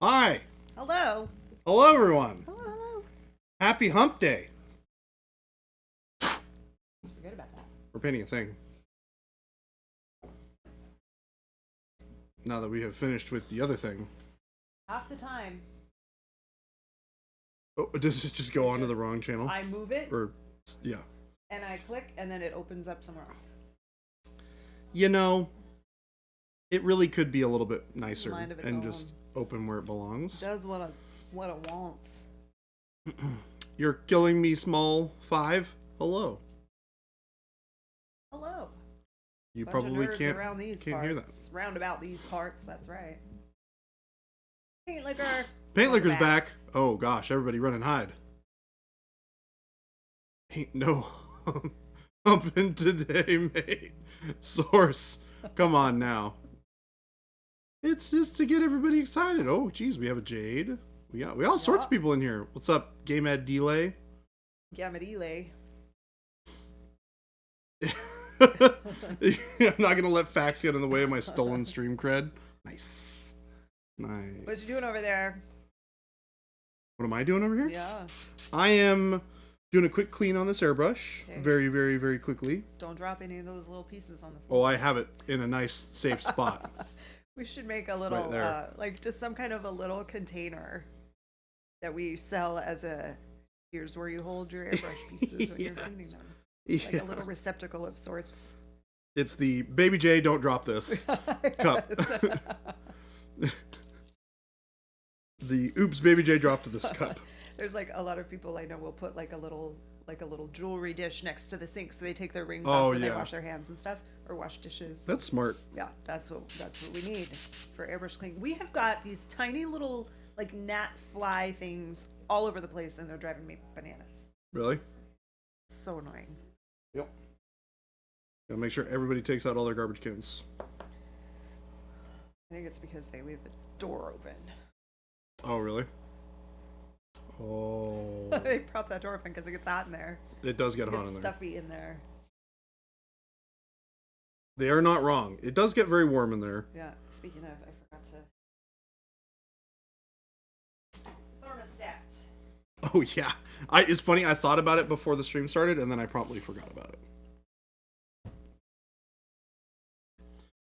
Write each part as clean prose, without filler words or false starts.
Hi. Hello. Hello, everyone. Hello. Happy Hump Day. Forget about that. We're painting a thing. Now that we have finished with the other thing. Half the time. Oh, does it just go onto the wrong channel? I move it. Or, yeah. And I click, and then it opens up somewhere else. You know, it really could be a little bit nicer Mind of its and own. just open where it belongs. It does what it wants. You're killing me, small 5. Hello. Hello. You Bunch probably of nerds can't around these hear parts. that. Round about these parts. That's right. Paint liquor. Paint Welcome Liquor's back. Oh gosh, everybody run and hide. Ain't no humping today, mate. Source. Come on now. It's just to get everybody excited. Oh, geez, we have a Jade. We got all sorts of people in here. What's up, Game Ed Delay? Gamma delay. I'm not gonna let facts get in the way of my stolen stream cred. Nice. What you doing over there? What am I doing over here? Yeah. I am doing a quick clean on this airbrush. Okay. Very, very, very quickly. Don't drop any of those little pieces on the floor. Oh, I have it in a nice, safe spot. We should make a little, Right there. like just some kind of a little container that we sell as a, here's where you hold your airbrush pieces when you're cleaning them. Like a little receptacle of sorts. It's the Baby J, don't drop this cup. The oops, Baby J dropped this cup. There's like a lot of people I know will put like a little jewelry dish next to the sink so they take their rings off when they wash their hands and stuff or wash dishes. That's smart. Yeah, that's what we need for airbrush cleaning. We have got these tiny little like gnat fly things all over the place and they're driving me bananas. Really? So annoying. Yep. Gotta make sure everybody takes out all their garbage cans. I think it's because they leave the door open. Oh, really? Oh. They prop that door open because it gets hot in there. It does get It hot gets in there. stuffy in there. They are not wrong. It does get very warm in there. Yeah. Speaking of, I forgot to thermostat. Oh, yeah. It's funny. I thought about it before the stream started, and then I promptly forgot about it.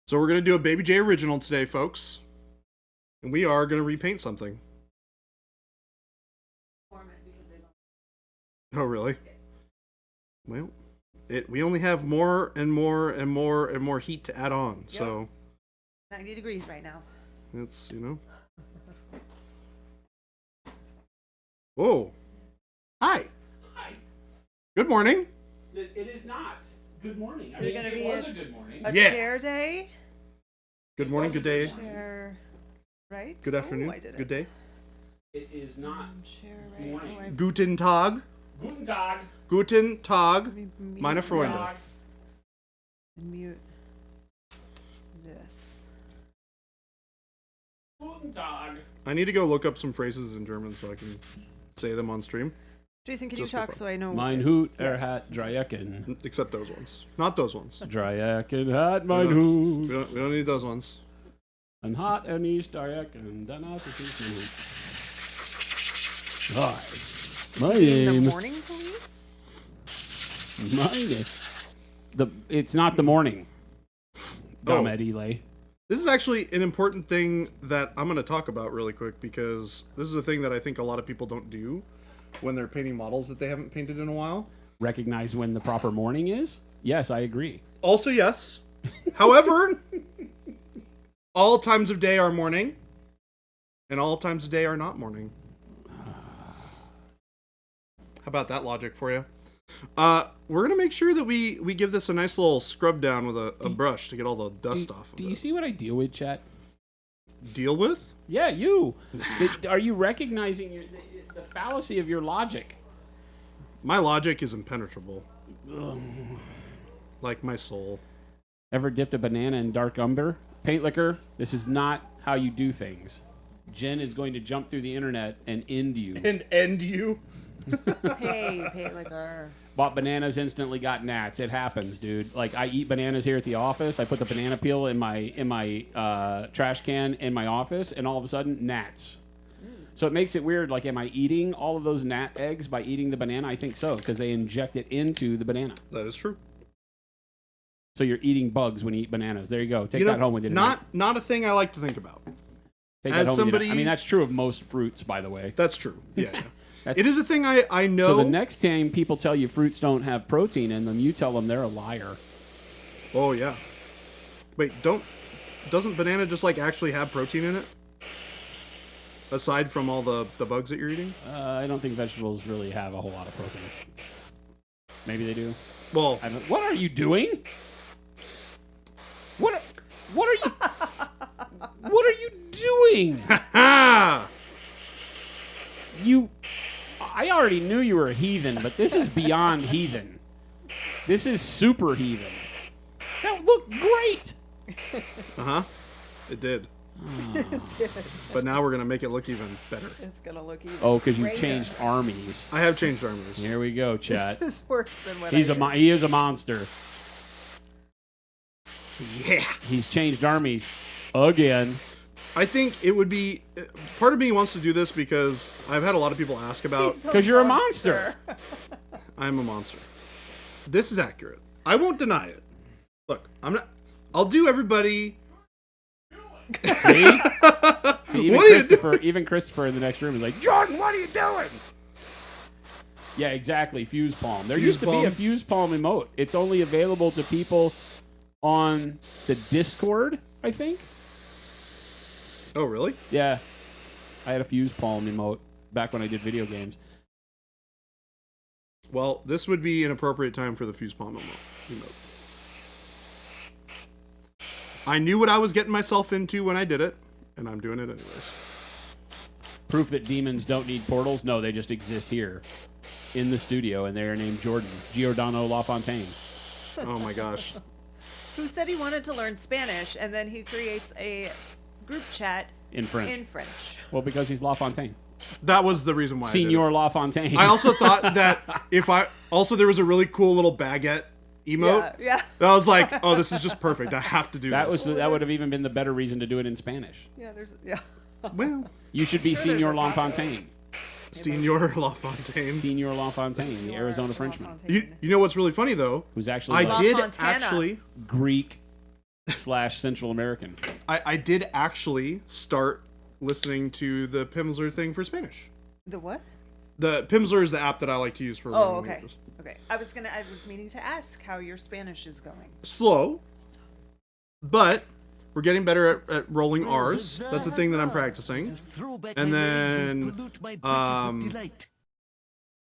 So we're going to do a Baby J original today, folks. And we are going to repaint something. Oh, really? Well, we only have more and more and more and more heat to add on, Yep. so 90 degrees right now. it's, Whoa. Hi. Hi. Good morning. It is not. Good morning. Is it gonna be was a good morning. A Yeah. chair day? Good morning, good day, Chair, right? good afternoon, Oh, I did it. good day. It is not. Chair, right? Morning. Oh, I- Guten Tag. Guten Tag. Guten Tag. let me mute Meine Freunde. this and mute this. Guten Tag. I need to go look up some phrases in German so I can say them on stream. Jason, can Just you for talk fun. so I know? Mein Hut, hat, Dreiecken. Except those ones. Not those ones. Dreiecken hat mein We Hut. don't need those ones. Ein hat nicht Dreiecken, dann hat es nicht mein Hut. Hi. My The name. morning police? It's not the morning. Oh. Delay. This is actually an important thing that I'm going to talk about really quick because this is a thing that I think a lot of people don't do when they're painting models that they haven't painted in a while. Recognize when the proper morning is? Yes, I agree. Also, yes. However, all times of day are morning, and all times of day are not morning. How about that logic for you? We're going to make sure that we give this a nice little scrub down with a brush to get all the dust off of Do it. you see what I deal with, chat? Deal with? Yeah, you. Are you recognizing the fallacy of your logic? My logic is impenetrable. Like my soul. Ever dipped a banana in dark umber? Paint liquor, this is not how you do things. Jen is going to jump through the internet and end you. And end you? Hey, paint liquor. Bought bananas, instantly got gnats. It happens, dude. Like, I eat bananas here at the office. I put the banana peel in my trash can in my office, and all of a sudden, gnats. So it makes it weird. Like, am I eating all of those gnat eggs by eating the banana? I think so, because they inject it into the banana. That is true. So you're eating bugs when you eat bananas. There you go. Take that home with you. Not a thing I like to think about. Take that home with you. I mean, that's true of most fruits, by the way. That's true. Yeah. It is a thing I know. So the next time people tell you fruits don't have protein in them, you tell them they're a liar. Oh, yeah. Wait, doesn't banana just like actually have protein in it? Aside from all the bugs that you're eating? I don't think vegetables really have a whole lot of protein. Maybe they do. Well, what are you doing? What are you doing? I already knew you were a heathen, but this is beyond heathen. This is super heathen. That looked great. Uh-huh. It did. It did. But now we're going to make it look even better. It's going to look even Oh, because you greater. changed armies. I have changed armies. Here we go, chat. This is worse than what He is a monster. Yeah. He's changed armies again. I think it would be... Part of me wants to do this because I've had a lot of people ask about... Because you're a monster. I'm a monster. This is accurate. I won't deny it. Look, I'm not... I'll do everybody... See? See, even Christopher in the next room is like, Jordan, what are you doing? Yeah, exactly. Fuse palm. There used to be a fuse palm emote. It's only available to people on the Discord, I think. Oh, really? Yeah. I had a fuse palm emote back when I did video games. Well, this would be an appropriate time for the fuse palm emote. I knew what I was getting myself into when I did it, and I'm doing it anyways. Proof that demons don't need portals? No, they just exist here in the studio, and they are named Jordan. Giordano LaFontaine. Oh my gosh. Who said he wanted to learn Spanish, and then he creates a group chat In French. Well, because he's LaFontaine. That was the reason why Senor LaFontaine. I also thought that there was a really cool little baguette emote. Yeah. I was like, oh, this is just perfect. I have to do this. That would have even been the better reason to do it in Spanish. Yeah. Well, You should be Senor LaFontaine. Senor LaFontaine. Senor LaFontaine, the Arizona Frenchman. You know what's really funny though? Who's actually I did LaFontana. actually Greek / Central American. I did actually start listening to the Pimsleur thing for Spanish. The what? The Pimsleur is the app that I like to use for learning okay. languages. Okay. I was meaning to ask how your Spanish is going. Slow, but we're getting better at rolling R's. That's a thing that I'm practicing. And then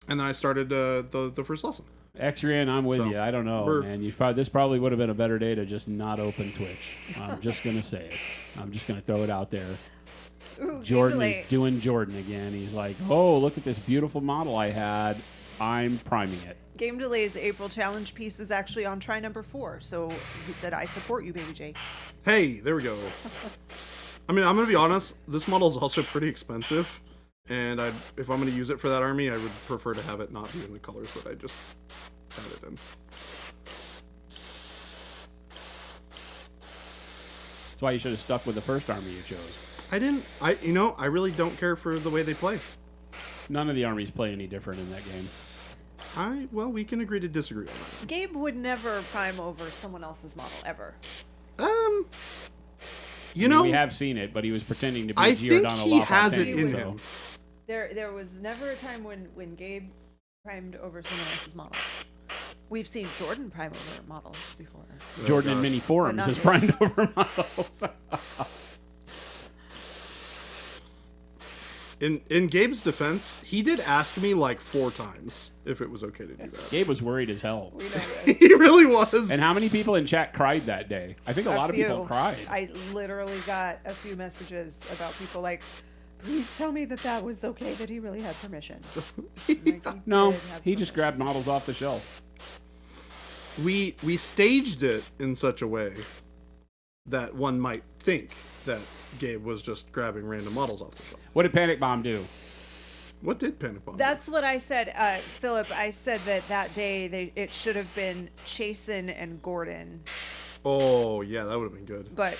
I started the first lesson. X-Ray, I'm with So, you. I don't know, man. This probably would have been a better day to just not open Twitch. I'm just gonna say it. I'm just gonna throw it out there. Ooh, Jordan is doing Jordan again. He's like, oh, look at this beautiful model I had. I'm priming it. Game Delay's April challenge piece is actually on try number 4. So he said, I support you, Baby J. Hey, there we go. I mean, I'm going to be honest. This model is also pretty expensive. And if I'm going to use it for that army, I would prefer to have it not be in the colors that I just had it in. That's why you should have stuck with the first army you chose. I really don't care for the way they play. None of the armies play any different in that game. We can agree to disagree on that. Gabe would never prime over someone else's model, ever. We have seen it, but he was pretending to be I Giordano think he has it LaFontaine, in so. him. There was never a time when Gabe primed over someone else's model. We've seen Jordan prime over models before. Jordan in many forums not has him. primed over models. In Gabe's defense, he did ask me like 4 times if it was okay to do that. Gabe was worried as hell. We know this. He really was. And how many people in chat cried that day? I think a lot of people cried. I literally got a few messages about people like, please tell me that was okay, that he really had permission. Like, No, did have he just permission. grabbed models off the shelf. We staged it in such a way that one might think that Gabe was just grabbing random models off the shelf. What did Panic Bomb do? What did Panabon? That's what I said, Philip. I said that day it should have been Chasen and Gordon, Oh, yeah, that would have been good. but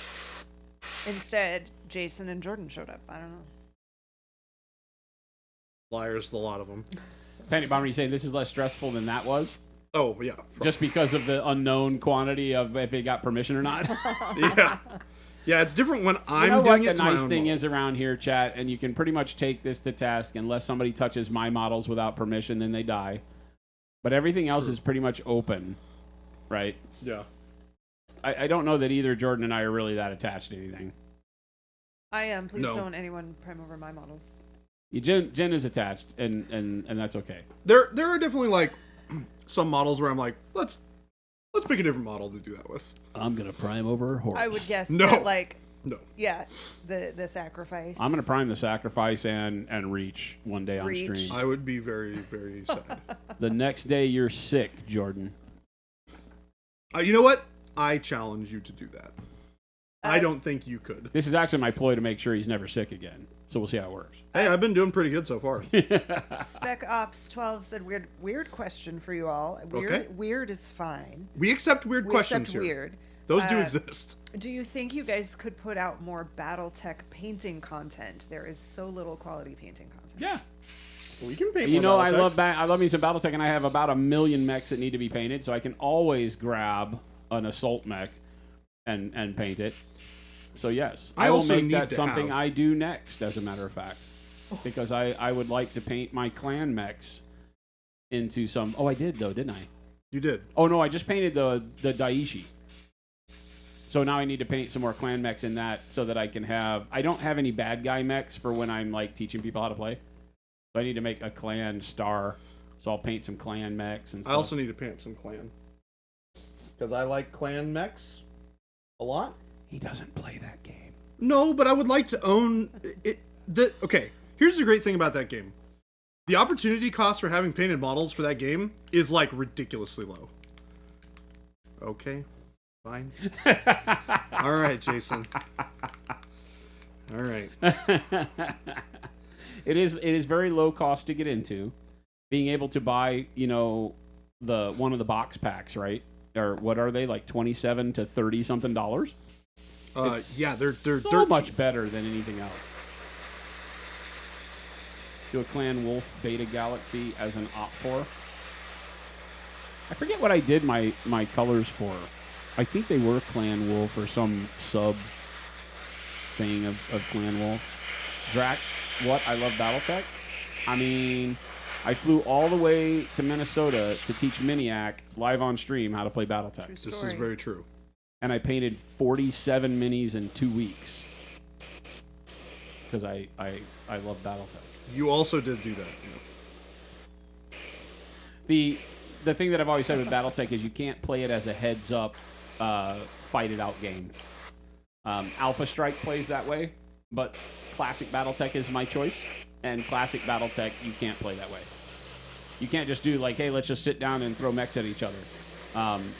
instead Jason and Jordan showed up. I don't know. Liars, the lot of them. Penny Bomber, you saying this is less stressful than that was? Oh, yeah. Just because of the unknown quantity of if they got permission or not? Yeah. Yeah, it's different when I'm You know doing what it the to my nice own thing model. is around here, chat, and you can pretty much take this to task unless somebody touches my models without permission, then they die. But everything else is pretty much open, right? Yeah. I don't know that either Jordan and I are really that attached to anything. I am. Please No. don't anyone prime over my models. Jen is attached, and that's okay. There are definitely like some models where I'm like, let's pick a different model to do that with. I'm gonna prime over her horse. I would guess No. that, like, No. yeah, the sacrifice. I'm gonna prime the sacrifice and reach one day on Reach. stream. I would be very, very sad. The next day you're sick, Jordan. You know what? I challenge you to do that. I don't think you could. This is actually my ploy to make sure he's never sick again. So we'll see how it works. Hey, I've been doing pretty good so far. Spec Ops 12 said weird question for you all. Okay. Weird is fine. We accept weird We questions accept here. weird. Those do exist. Do you think you guys could put out more BattleTech painting content? There is so little quality painting content. Yeah. We can paint. You more know, I Battletech. love me some BattleTech, and I have about 1 million mechs that need to be painted, so I can always grab an assault mech and paint it. So yes, I I will also make need that to something have- I do next, as a matter of fact, because I would like to paint my clan mechs into some. Oh, I did though, didn't I? You did. Oh no, I just painted the Daiichi. So now I need to paint some more clan mechs in that so that I can have. I don't have any bad guy mechs for when I'm like teaching people how to play. So I need to make a clan star. So I'll paint some clan mechs and I stuff. also need to paint some clan. Because I like clan mechs a lot. He doesn't play that game. No, but I would like to own it. Okay, here's the great thing about that game. The opportunity cost for having painted models for that game is like ridiculously low. Okay, fine. All right, Jason. All right. It is very low cost to get into. Being able to buy, the one of the box packs, right? Or what are they, like $27 to $30 something? It's Yeah, they're so dirt much cheap. better than anything else. Do a Clan Wolf Beta Galaxy as an op for. I forget what I did my colors for. I think they were Clan Wolf or some sub thing of Clan Wolf. Drac, what? I love BattleTech. I mean, I flew all the way to Minnesota to teach Miniac live on stream how to play BattleTech. True This story. is very true. And I painted 47 minis in 2 weeks. Because I love BattleTech. You also did do that. The thing that I've always said with BattleTech is you can't play it as a heads-up, fight-it-out game. Alpha Strike plays that way, but Classic BattleTech is my choice. And Classic BattleTech, you can't play that way. You can't just do like, hey, let's just sit down and throw mechs at each other.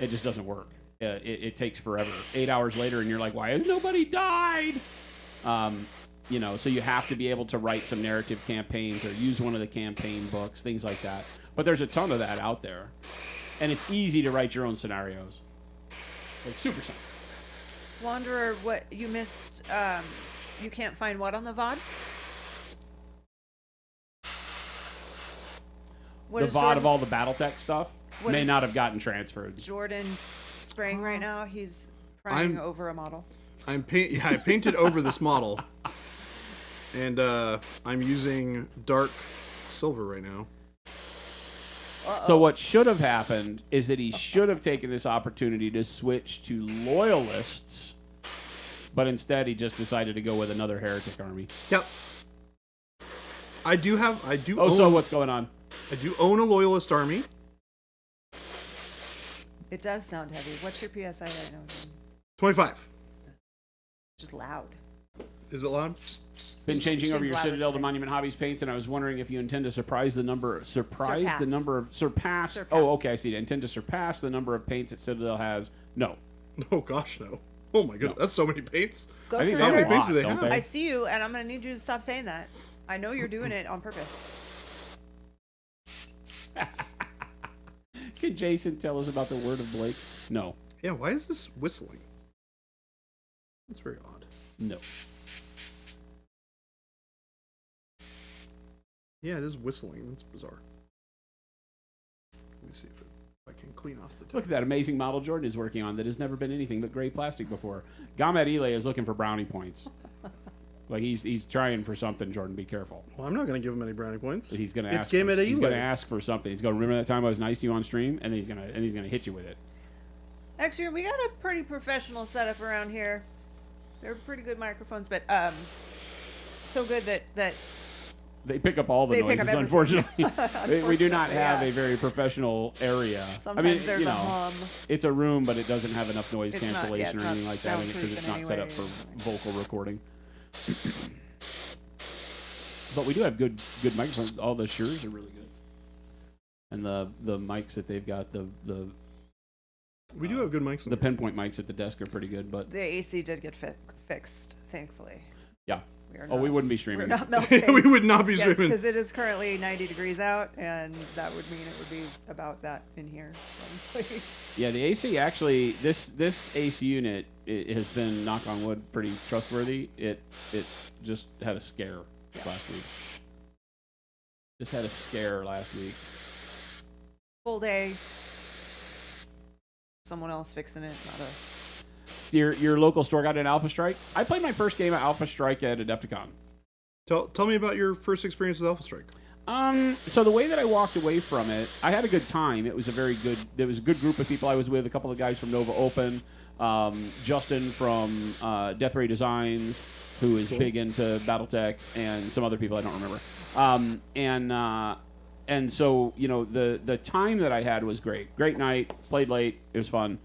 It just doesn't work. It takes forever. 8 hours later, and you're like, why has nobody died? So you have to be able to write some narrative campaigns or use one of the campaign books, things like that. But there's a ton of that out there. And it's easy to write your own scenarios. Like super simple. Wanderer, what you missed? You can't find what on the VOD? What The is VOD of all the BattleTech stuff What may is- not have gotten transferred. Jordan spraying right now? He's priming I'm- over a model. I painted over this model, and I'm using dark silver right now. So what should have happened is that he should have taken this opportunity to switch to loyalists, but instead he just decided to go with another heretic army. Yep. I do. Oh, so what's going on? I do own a loyalist army. It does sound heavy. What's your PSI right now? Jordan? 25. Just loud. Is it loud? Been changing over Seems your louder Citadel to today. Monument Hobbies paints, and I was wondering if you intend to surpass. Surpass. Oh, okay, I see. Intend to surpass the number of paints that Citadel has. No. Oh gosh, no. Oh my goodness, No. that's so many paints. Go I think How they many have a Senator. paints lot, do they don't have? I they? see you, and I'm gonna need you to stop saying that. I know you're doing it on purpose. Can Jason tell us about the word of Blake? No. Yeah, why is this whistling? That's very odd. No. Yeah, it is whistling. That's bizarre. Let me see if I can clean off the tape. Look at that amazing model Jordan is working on that has never been anything but gray plastic before. Gamet Ile is looking for brownie points. Like he's trying for something, Jordan. Be careful. Well, I'm not going to give him any brownie points. He's going to It's ask. Gamet He's Ile. going to ask for something. He's going to remember that time I was nice to you on stream, and he's going to hit you with it. Actually, we got a pretty professional setup around here. They're pretty good microphones, but so good that They pick up all the They pick noises, up everything. unfortunately. We do not have yeah. a very professional area. sometimes there's you know, a hum. it's a room, but it doesn't have enough noise It's not- cancellation yeah, or it's anything not like that in it because soundproof it's in not any set way up for or vocal recording. But we do have good microphones. All the Sures are really good. And the mics that they've got, We do have good mics. the pinpoint mics at the desk are pretty good. But The AC did get fixed, thankfully. yeah. We wouldn't be We're streaming. not melting. We would not be Yes, streaming. because it is currently 90 degrees out, and that would mean it would be about that in here. Yeah, the AC actually, this AC unit has been, knock on wood, pretty trustworthy. It just had a scare last week. Just had a scare last week. Full day. Someone else fixing it, not us. Your local store got an Alpha Strike? I played my first game of Alpha Strike at Adepticon. Tell me about your first experience with Alpha Strike. So the way that I walked away from it, I had a good time. There was a good group of people I was with, a couple of guys from Nova Open, Justin from Death Ray Designs, who is big into BattleTech, and some other people I don't remember. And so, you know, the time that I had was great. Great night, played late, it was fun.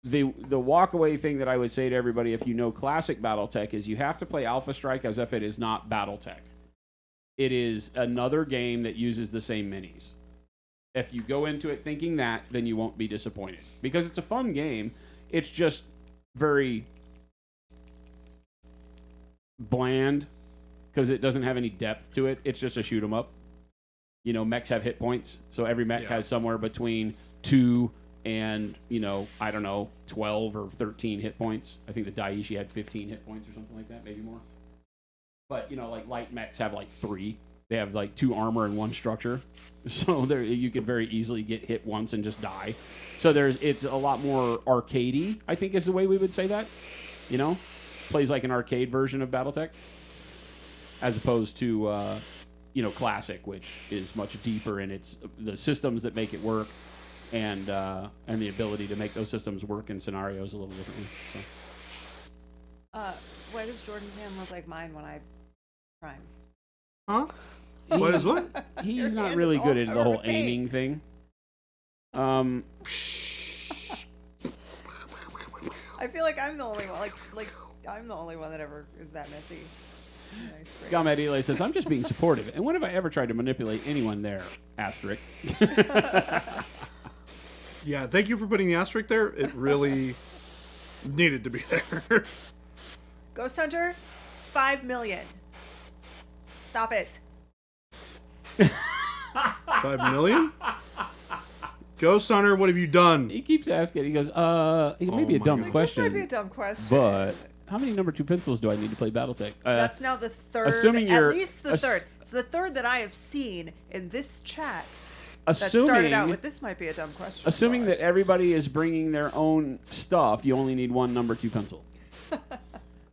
The walk away thing that I would say to everybody, if you know classic BattleTech, is you have to play Alpha Strike as if it is not BattleTech. It is another game that uses the same minis. If you go into it thinking that, then you won't be disappointed. Because it's a fun game. It's just very bland because it doesn't have any depth to it. It's just a shoot 'em up. You know, mechs have hit points, so every mech has somewhere between 2 and, you know, I don't know, 12 or 13 hit points. I think the Daiichi had 15 hit points or something like that, maybe more. But, you know, like light mechs have like 3. They have like 2 armor and 1 structure. So there you could very easily get hit once and just die. So it's a lot more arcadey, I think is the way we would say that. You know? Plays like an arcade version of BattleTech. As opposed to you know, classic, which is much deeper in the systems that make it work. And the ability to make those systems work in scenarios a little differently. So. Why does Jordan's hand look like mine when I prime? Huh? What is what? He's Your not hand really is all good at the covered whole with paint. aiming thing. I feel like I'm the only one. Like I'm the only one that ever is that messy. Nice, great. Gamet Ile says, I'm just being supportive. And when have I ever tried to manipulate anyone there? Asterisk. Yeah, thank you for putting the asterisk there. It really needed to be there. Ghost Hunter, 5 million. Stop it. 5 million? Ghost Hunter, what have you done? He keeps asking. He goes, it may be a my dumb God. This question, might be a dumb question. but how many number 2 pencils do I need to play BattleTech? That's now the third. assuming at you're- least the third. It's the third that I have seen in this chat. That assuming started out with this might be a dumb question. assuming but- that everybody is bringing their own stuff, you only need 1 number 2 pencil.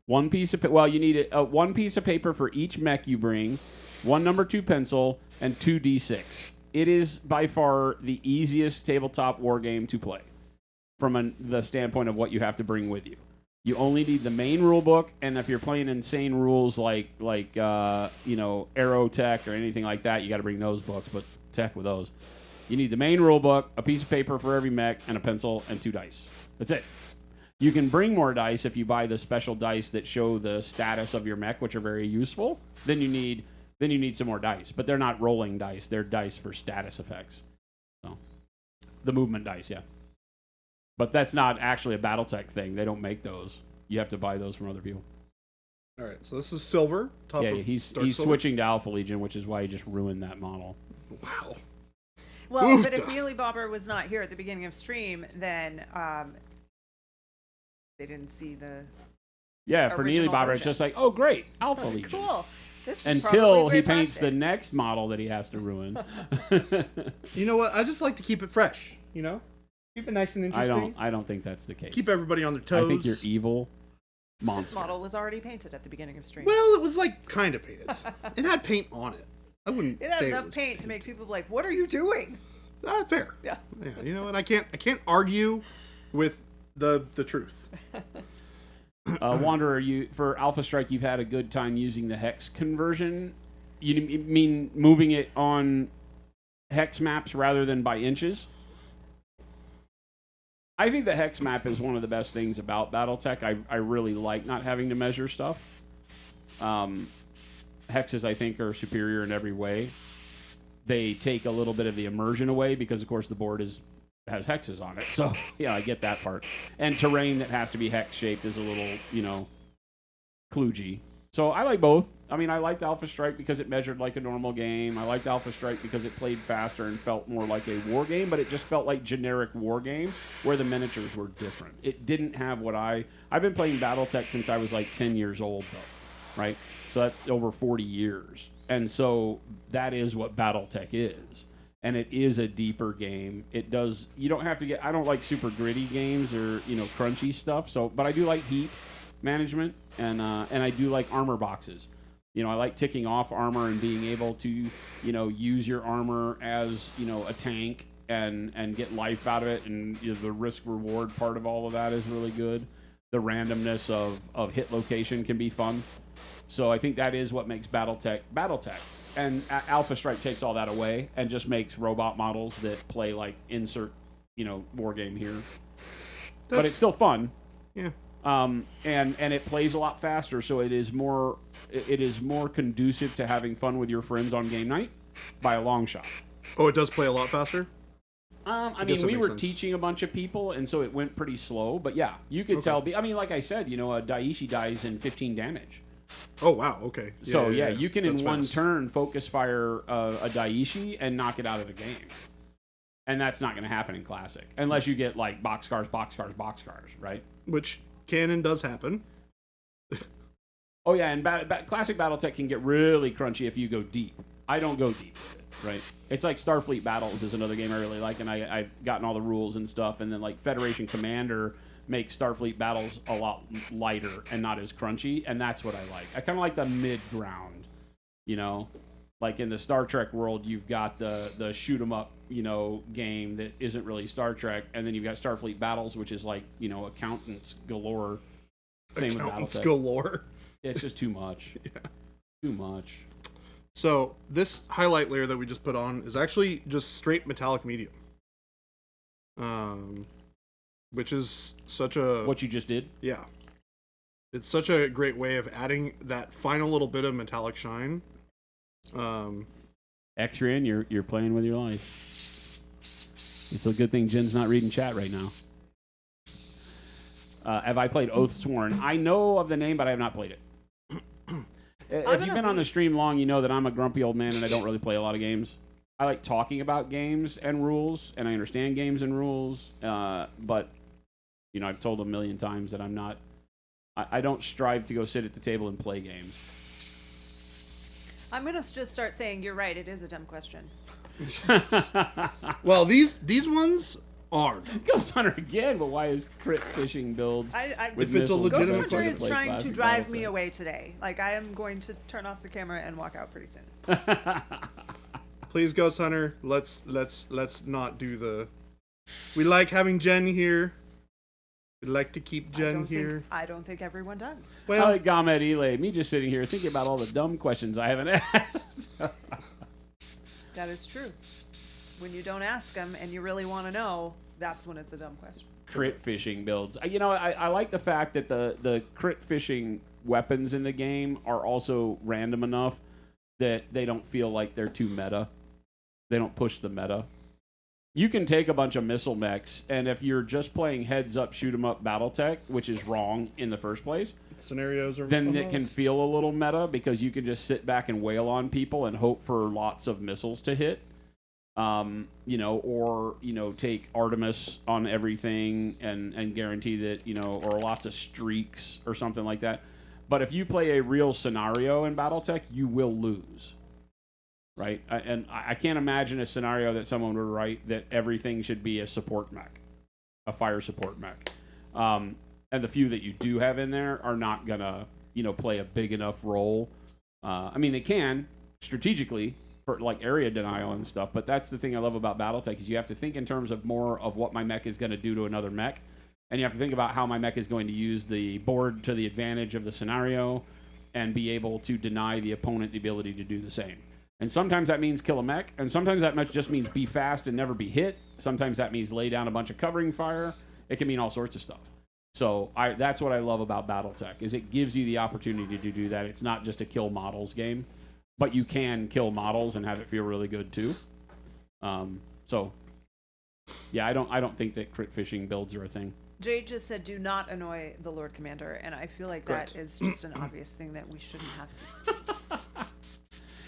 One piece of you need 1 piece of paper for each mech you bring, 1 number 2 pencil, and 2 D6. It is by far the easiest tabletop war game to play, from the standpoint of what you have to bring with you. You only need the main rule book, and if you're playing insane rules like you know, Aero Tech or anything like that, you got to bring those books. But tech with those, you need the main rule book, a piece of paper for every mech, and a pencil and 2 dice. That's it. You can bring more dice if you buy the special dice that show the status of your mech, which are very useful. Then you need some more dice, but they're not rolling dice. They're dice for status effects. So, the movement dice, yeah. But that's not actually a BattleTech thing. They don't make those. You have to buy those from other people. All right, so this is silver. Top Yeah, of he's dark silver. switching to Alpha Legion, which is why he just ruined that model. Wow. Well, but if Oofda. Mealy Bobber was not here at the beginning of stream, then they didn't see the Yeah, for Neely original Bobber, it's version. just like, oh, great, Alpha Legion. Cool. This is Until probably he paints the fantastic. next model that he has to ruin. You know what? I just like to keep it fresh. You know, keep it nice and interesting. I don't think that's the case. Keep everybody on their toes. I think you're evil This monster. model was already painted at the beginning of stream. Well, it was like kind of painted. It had paint on it. I wouldn't It had say enough it was paint to make people be like, "What are you doing?" fair. Yeah. Yeah, you know, and I can't argue with the truth. Wanderer, for Alpha Strike, you've had a good time using the hex conversion. You mean moving it on hex maps rather than by inches? I think the hex map is one of the best things about BattleTech. I really like not having to measure stuff. Hexes, I think, are superior in every way. They take a little bit of the immersion away because, of course, the board has hexes on it. So, yeah, I get that part. And terrain that has to be hex-shaped is a little, kludgy. So I like both. I mean, I liked Alpha Strike because it measured like a normal game. I liked Alpha Strike because it played faster and felt more like a war game, but it just felt like generic war game where the miniatures were different. It didn't have what I've been playing BattleTech since I was like 10 years old, though, right? So that's over 40 years. And so that is what BattleTech is. And it is a deeper game. You don't have to I don't like super gritty games or, crunchy stuff. So, but I do like heat management and I do like armor boxes. I like ticking off armor and being able to, use your armor as, a tank and get life out of it. And the risk reward part of all of that is really good. The randomness of hit location can be fun. So I think that is what makes BattleTech. And Alpha Strike takes all that away and just makes robot models that play like insert, war game here. But it's still fun. Yeah. And it plays a lot faster, so it is more conducive to having fun with your friends on game night by a long shot. Oh, it does play a lot faster? I guess mean, that we makes were sense. teaching a bunch of people, and so it went pretty slow. But yeah, you could tell. I mean, like I said, a Daiichi dies in 15 damage. Oh, wow. Okay. So yeah, you can That's in one fast. turn focus fire a Daiichi and knock it out of the game. And that's not going to happen in Classic. Unless you get like boxcars, right? Which canon does happen. Oh yeah, and Classic BattleTech can get really crunchy if you go deep. I don't go deep with it, right? It's like Starfleet Battles is another game I really like, and I've gotten all the rules and stuff. And then like Federation Commander makes Starfleet Battles a lot lighter and not as crunchy, and that's what I like. I kind of like the mid ground, Like in the Star Trek world, you've got the shoot 'em up, game that isn't really Star Trek, and then you've got Starfleet Battles, which is like, accountants galore. Same with Accountants BattleTech. galore. It's just too much. Yeah. Too much. So this highlight layer that we just put on is actually just straight metallic medium. Which is such a... What you just did? Yeah. It's such a great way of adding that final little bit of metallic shine. X-Rin, you're playing with your life. It's a good thing Jen's not reading chat right now. Have I played Oathsworn? I know of the name, but I have not played it. If you've been on the stream long, you know that I'm a grumpy old man and I don't really play a lot of games. I like talking about games and rules, and I understand games and rules, but I've told a million times that I'm not. I don't strive to go sit at the table and play games. I'm gonna just start saying you're right. It is a dumb question. Well, these ones aren't. Ghost Hunter again, but why is crit fishing builds with If it's a missiles legitimate Ghost don't Hunter play is trying to classic drive me BattleTech? away today. Like I am going to turn off the camera and walk out pretty soon. Please, Ghost Hunter, let's not do the... We like having Jen here. We like to keep Jen here. I don't think everyone does. I Well, like Gamed Ile, me just sitting here thinking about all the dumb questions I haven't asked. That is true. When you don't ask them and you really want to know, that's when it's a dumb question. Crit fishing builds. I like the fact that the crit fishing weapons in the game are also random enough that they don't feel like they're too meta. They don't push the meta. You can take a bunch of missile mechs, and if you're just playing heads-up, shoot-'em-up BattleTech, which is wrong in the first place, scenarios are... then it can feel a little meta because you can just sit back and wail on people and hope for lots of missiles to hit. Or take Artemis on everything and guarantee that or lots of streaks or something like that. But if you play a real scenario in BattleTech, you will lose. Right? And I can't imagine a scenario that someone would write that everything should be a support mech, a fire support mech. And the few that you do have in there are not going to, play a big enough role. They can strategically for like area denial and stuff, but that's the thing I love about BattleTech is you have to think in terms of more of what my mech is going to do to another mech. And you have to think about how my mech is going to use the board to the advantage of the scenario and be able to deny the opponent the ability to do the same. And sometimes that means kill a mech, and sometimes that just means be fast and never be hit. Sometimes that means lay down a bunch of covering fire. It can mean all sorts of stuff. So that's what I love about BattleTech is it gives you the opportunity to do that. It's not just a kill models game, but you can kill models and have it feel really good too. I don't think that crit fishing builds are a thing. Jade just said, "Do not annoy the Lord Commander," and I feel like Correct. that is just an obvious thing that we shouldn't have to see.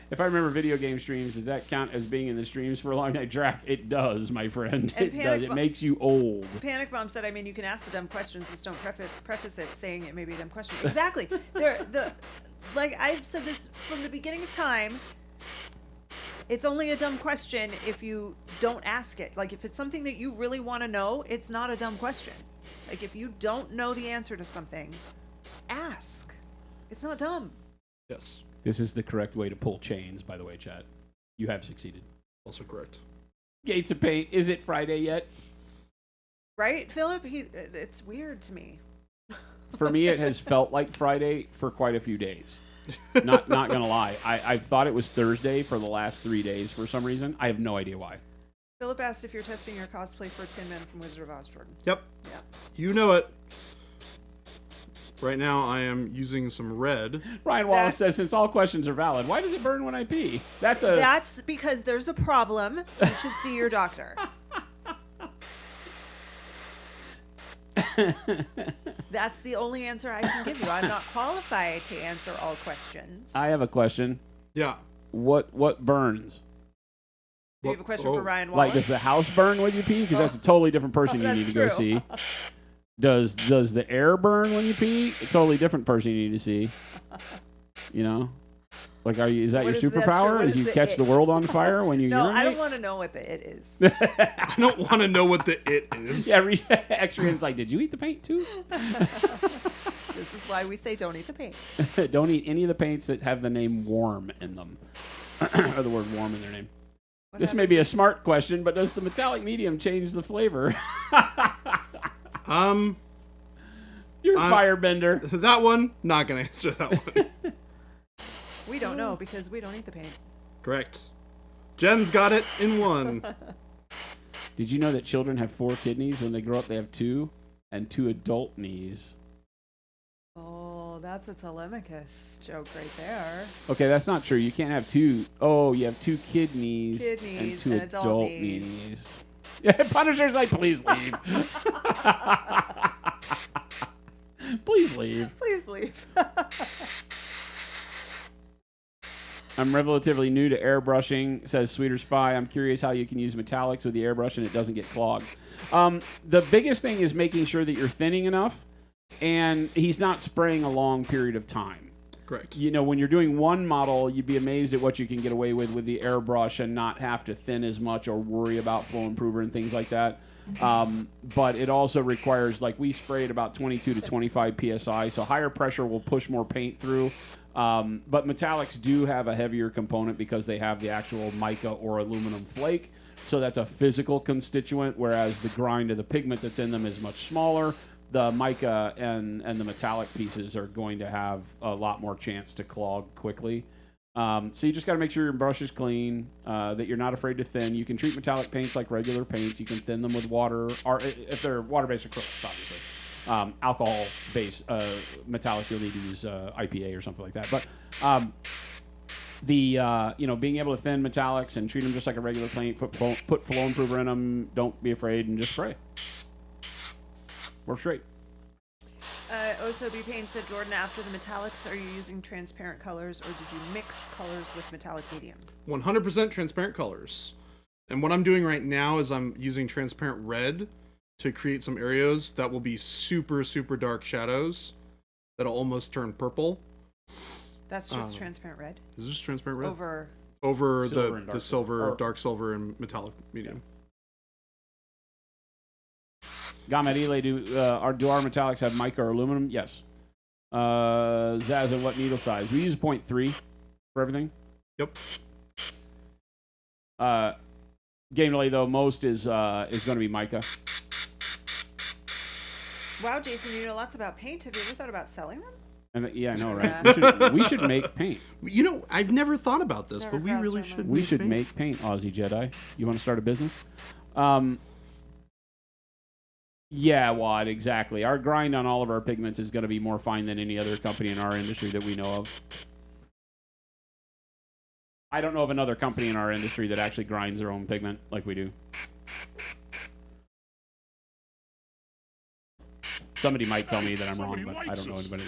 If I remember video game streams, does that count as being in the streams for a long night? Drac, it does, my friend. And It does. It makes you old. Panic Bomb said, "You can ask the dumb questions, just don't preface it saying it may be a dumb question." Exactly. Like I've said this from the beginning of time. It's only a dumb question if you don't ask it. Like if it's something that you really want to know, it's not a dumb question. Like if you don't know the answer to something, ask. It's not dumb. Yes. This is the correct way to pull chains, by the way, chat. You have succeeded. Also correct. Gates of Paint, is it Friday yet? Right, Philip? It's weird to me. For me, it has felt like Friday for quite a few days. Not gonna lie. I thought it was Thursday for the last 3 days for some reason. I have no idea why. Philip asked if you're testing your cosplay for Tin Man from Wizard of Oz, Jordan. Yep. Yeah. You know it. Right now, I am using some red. Ryan Wallace says, since all questions are valid, why does it burn when I pee? That's because there's a problem. You should see your doctor. That's the only answer I can give you. I'm not qualified to answer all questions. I have a question. Yeah. What burns? Do you have a question for Ryan Wallace? Like, does the house burn when you pee? Because that's a totally different person you need to go see. Does the air burn when you pee? A totally different person you need to see. Like, is that your superpower? Is you catch the world on fire when you urinate? No, I don't want to know what the it is. I don't want to know what the it is. Yeah, X-Raym's like, did you eat the paint too? This is why we say don't eat the paint. Don't eat any of the paints that have the name warm in them. Or the word warm in their name. This may be a smart question, but does the metallic medium change the flavor? You're a firebender. That one, not going to answer that one. We don't know because we don't eat the paint. Correct. Jen's got it in one. Did you know that children have 4 kidneys? When they grow up, they have 2 and 2 adult knees. Oh, that's a Telemachus joke right there. Okay, that's not true. You can't have 2. Oh, you have 2 kidneys and 2 adult knees. Yeah, Punisher's like, please leave. Please leave. Please leave. I'm relatively new to airbrushing, says Sweeter Spy. I'm curious how you can use metallics with the airbrush and it doesn't get clogged. The biggest thing is making sure that you're thinning enough and he's not spraying a long period of time. Correct. When you're doing one model, you'd be amazed at what you can get away with the airbrush and not have to thin as much or worry about flow improver and things like that. But it also requires, like, we sprayed about 22 to 25 psi, so higher pressure will push more paint through. But metallics do have a heavier component because they have the actual mica or aluminum flake. So that's a physical constituent, whereas the grind of the pigment that's in them is much smaller. The mica and the metallic pieces are going to have a lot more chance to clog quickly. So you just got to make sure your brush is clean, that you're not afraid to thin. You can treat metallic paints like regular paints. You can thin them with water, or if they're water-based acrylics, obviously. Alcohol-based metallic, you'll need to use IPA or something like that. But being able to thin metallics and treat them just like a regular paint, put flow improver in them, don't be afraid, and just spray. Works great. Osobi Paint said, Jordan, after the metallics, are you using transparent colors or did you mix colors with metallic medium? 100% transparent colors. And what I'm doing right now is I'm using transparent red to create some areas that will be super, super dark shadows that'll almost turn purple. That's just transparent red. Is this transparent red? Over Silver and the dark silver, or- dark silver, and metallic medium. Gamadile, do our metallics have mica or aluminum? Yes. Zaza, what needle size? We use 0.3 for everything. Yep. Game delay though, most is going to be mica. Wow, Jason, you know lots about paint. Have you ever thought about selling them? And yeah, I know, right? Yeah. We should make paint. You know, I've never thought about this, Never but we crossed really our should. mind. We should paint. make paint, Aussie Jedi. You want to start a business? Yeah, Wad, exactly. Our grind on all of our pigments is going to be more fine than any other company in our industry that we know of. I don't know of another company in our industry that actually grinds their own pigment like we do. Somebody might tell me that I'm wrong, but I don't know anybody.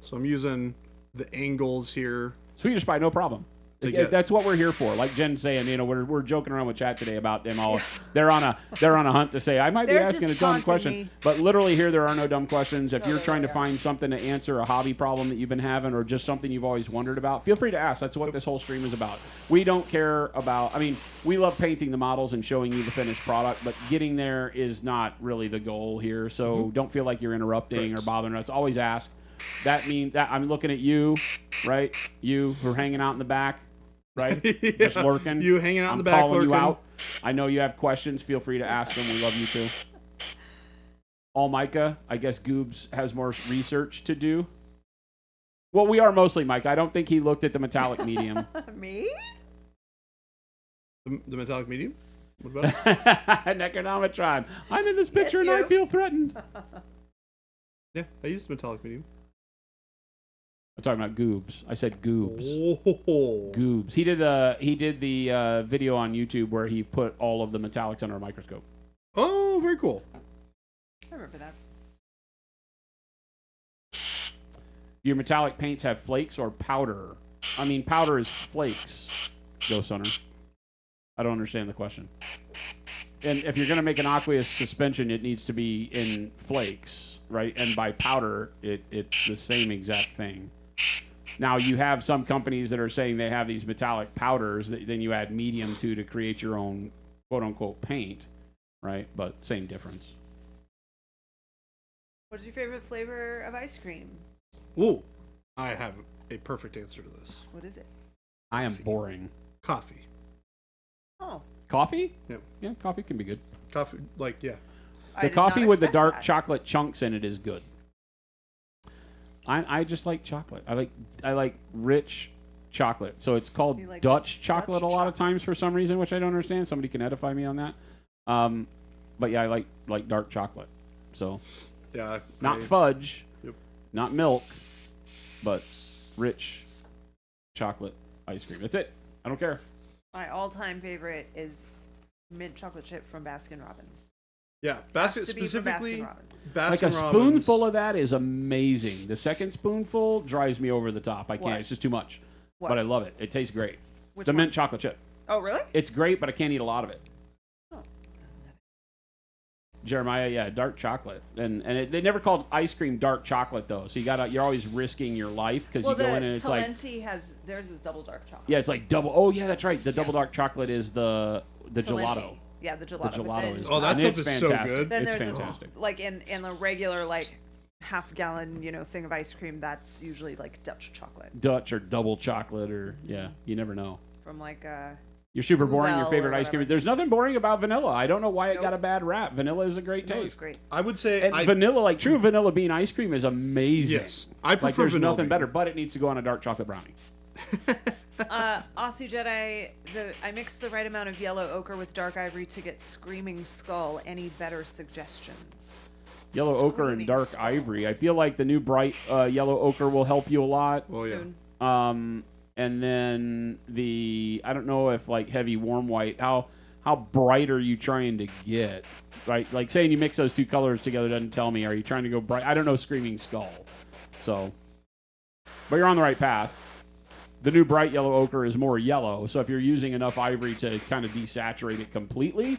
So I'm using the angles here. Swedish Spy, no problem. That's what we're here for. Like Jen's saying, you know, we're joking around with chat today about them all. They're on a hunt to say I might be They're asking a just dumb taunting question, me. but literally here there are no dumb questions. If No, you're they trying to really find something to answer a hobby problem that you've been having, or just something you've always wondered about, feel free to ask. That's what this whole stream is about. We don't care about. I mean, we love painting the models and showing you the finished product, but getting there is not really the goal here. So don't feel like you're interrupting or bothering us. Always ask. That means that I'm looking at you, right? You who are hanging out in the back. Right? Yeah. Just lurking. You hanging out in I'm the back, calling lurking. you out. I know you have questions. Feel free to ask them. We love you too. All Micah, I guess Goobs has more research to do. Well, we are mostly Micah. I don't think he looked at the metallic medium. Me? The metallic medium? What about it? Necronometron. I'm in this picture and I you. feel threatened. Yeah, I used metallic medium. I'm talking about Goobs. I said Goobs. Oh. Goobs. He did the video on YouTube where he put all of the metallics under a microscope. Oh, very cool. I remember that. Your metallic paints have flakes or powder? I mean, powder is flakes, Ghost Hunter. I don't understand the question. And if you're going to make an aqueous suspension, it needs to be in flakes, right? And by powder, it's the same exact thing. Now, you have some companies that are saying they have these metallic powders that then you add medium to create your own quote-unquote paint, right? But same difference. What is your favorite flavor of ice cream? Ooh, I have a perfect answer to this. What is it? I am boring. Coffee. Oh. Coffee? Yeah. Yeah, coffee can be good. Coffee, like, yeah. I The did not coffee with the expect dark that. chocolate chunks in it is good. I just like chocolate. I like rich chocolate. So it's called You like Dutch Dutch chocolate a lot of chocolate. times for some reason, which I don't understand. Somebody can edify me on that. But yeah, I like dark chocolate. So Yeah. not fudge, Yep. not milk, but rich chocolate ice cream. That's it. I don't care. My all-time favorite is mint chocolate chip from Baskin Robbins. Yeah, Has basket to be from specifically. Baskin Robbins. Like a spoonful of that is amazing. The second spoonful drives me over the top. I can't. What? It's just too much. What? But I love it. It tastes great. Which the one? mint chocolate chip. Oh, really? It's great, but I can't eat a lot of it. Oh. Jeremiah, yeah, dark chocolate, and they never called ice cream dark chocolate though. So you're always risking your life because Well, you go the in and it's like, Talenti has theirs is double dark chocolate. yeah, it's like double. Oh yeah, that's right. The double dark chocolate is the Talenti. gelato. Yeah, the The gelato. but gelato then- is. Oh, that and stuff it's is so fantastic. good. Then It's there's fantastic. like in the regular like half-gallon thing of ice cream that's usually like Dutch chocolate Dutch or double chocolate or yeah, you never know. from like You're super boring. Your Well, favorite or ice cream. whatever. There's nothing boring about vanilla. I don't know why it got Nope. a bad rap. Vanilla is a great no, it's taste. great. I would say And vanilla, like true vanilla bean ice cream, is amazing. Yes, I prefer like there's vanilla nothing bean. better, but it needs to go on a dark chocolate brownie. Aussie Jedi, I mixed the right amount of yellow ochre with dark ivory to get Screaming Skull. Any better suggestions? Yellow ochre and Screaming dark Skull. ivory. I feel like the new bright yellow ochre will help you a lot. Oh yeah. Soon. And then I don't know if like heavy warm white. How bright are you trying to get? Right, like saying you mix those two colors together doesn't tell me. Are you trying to go bright? I don't know. Screaming Skull. So, but you're on the right path. The new bright yellow ochre is more yellow. So if you're using enough ivory to kind of desaturate it completely,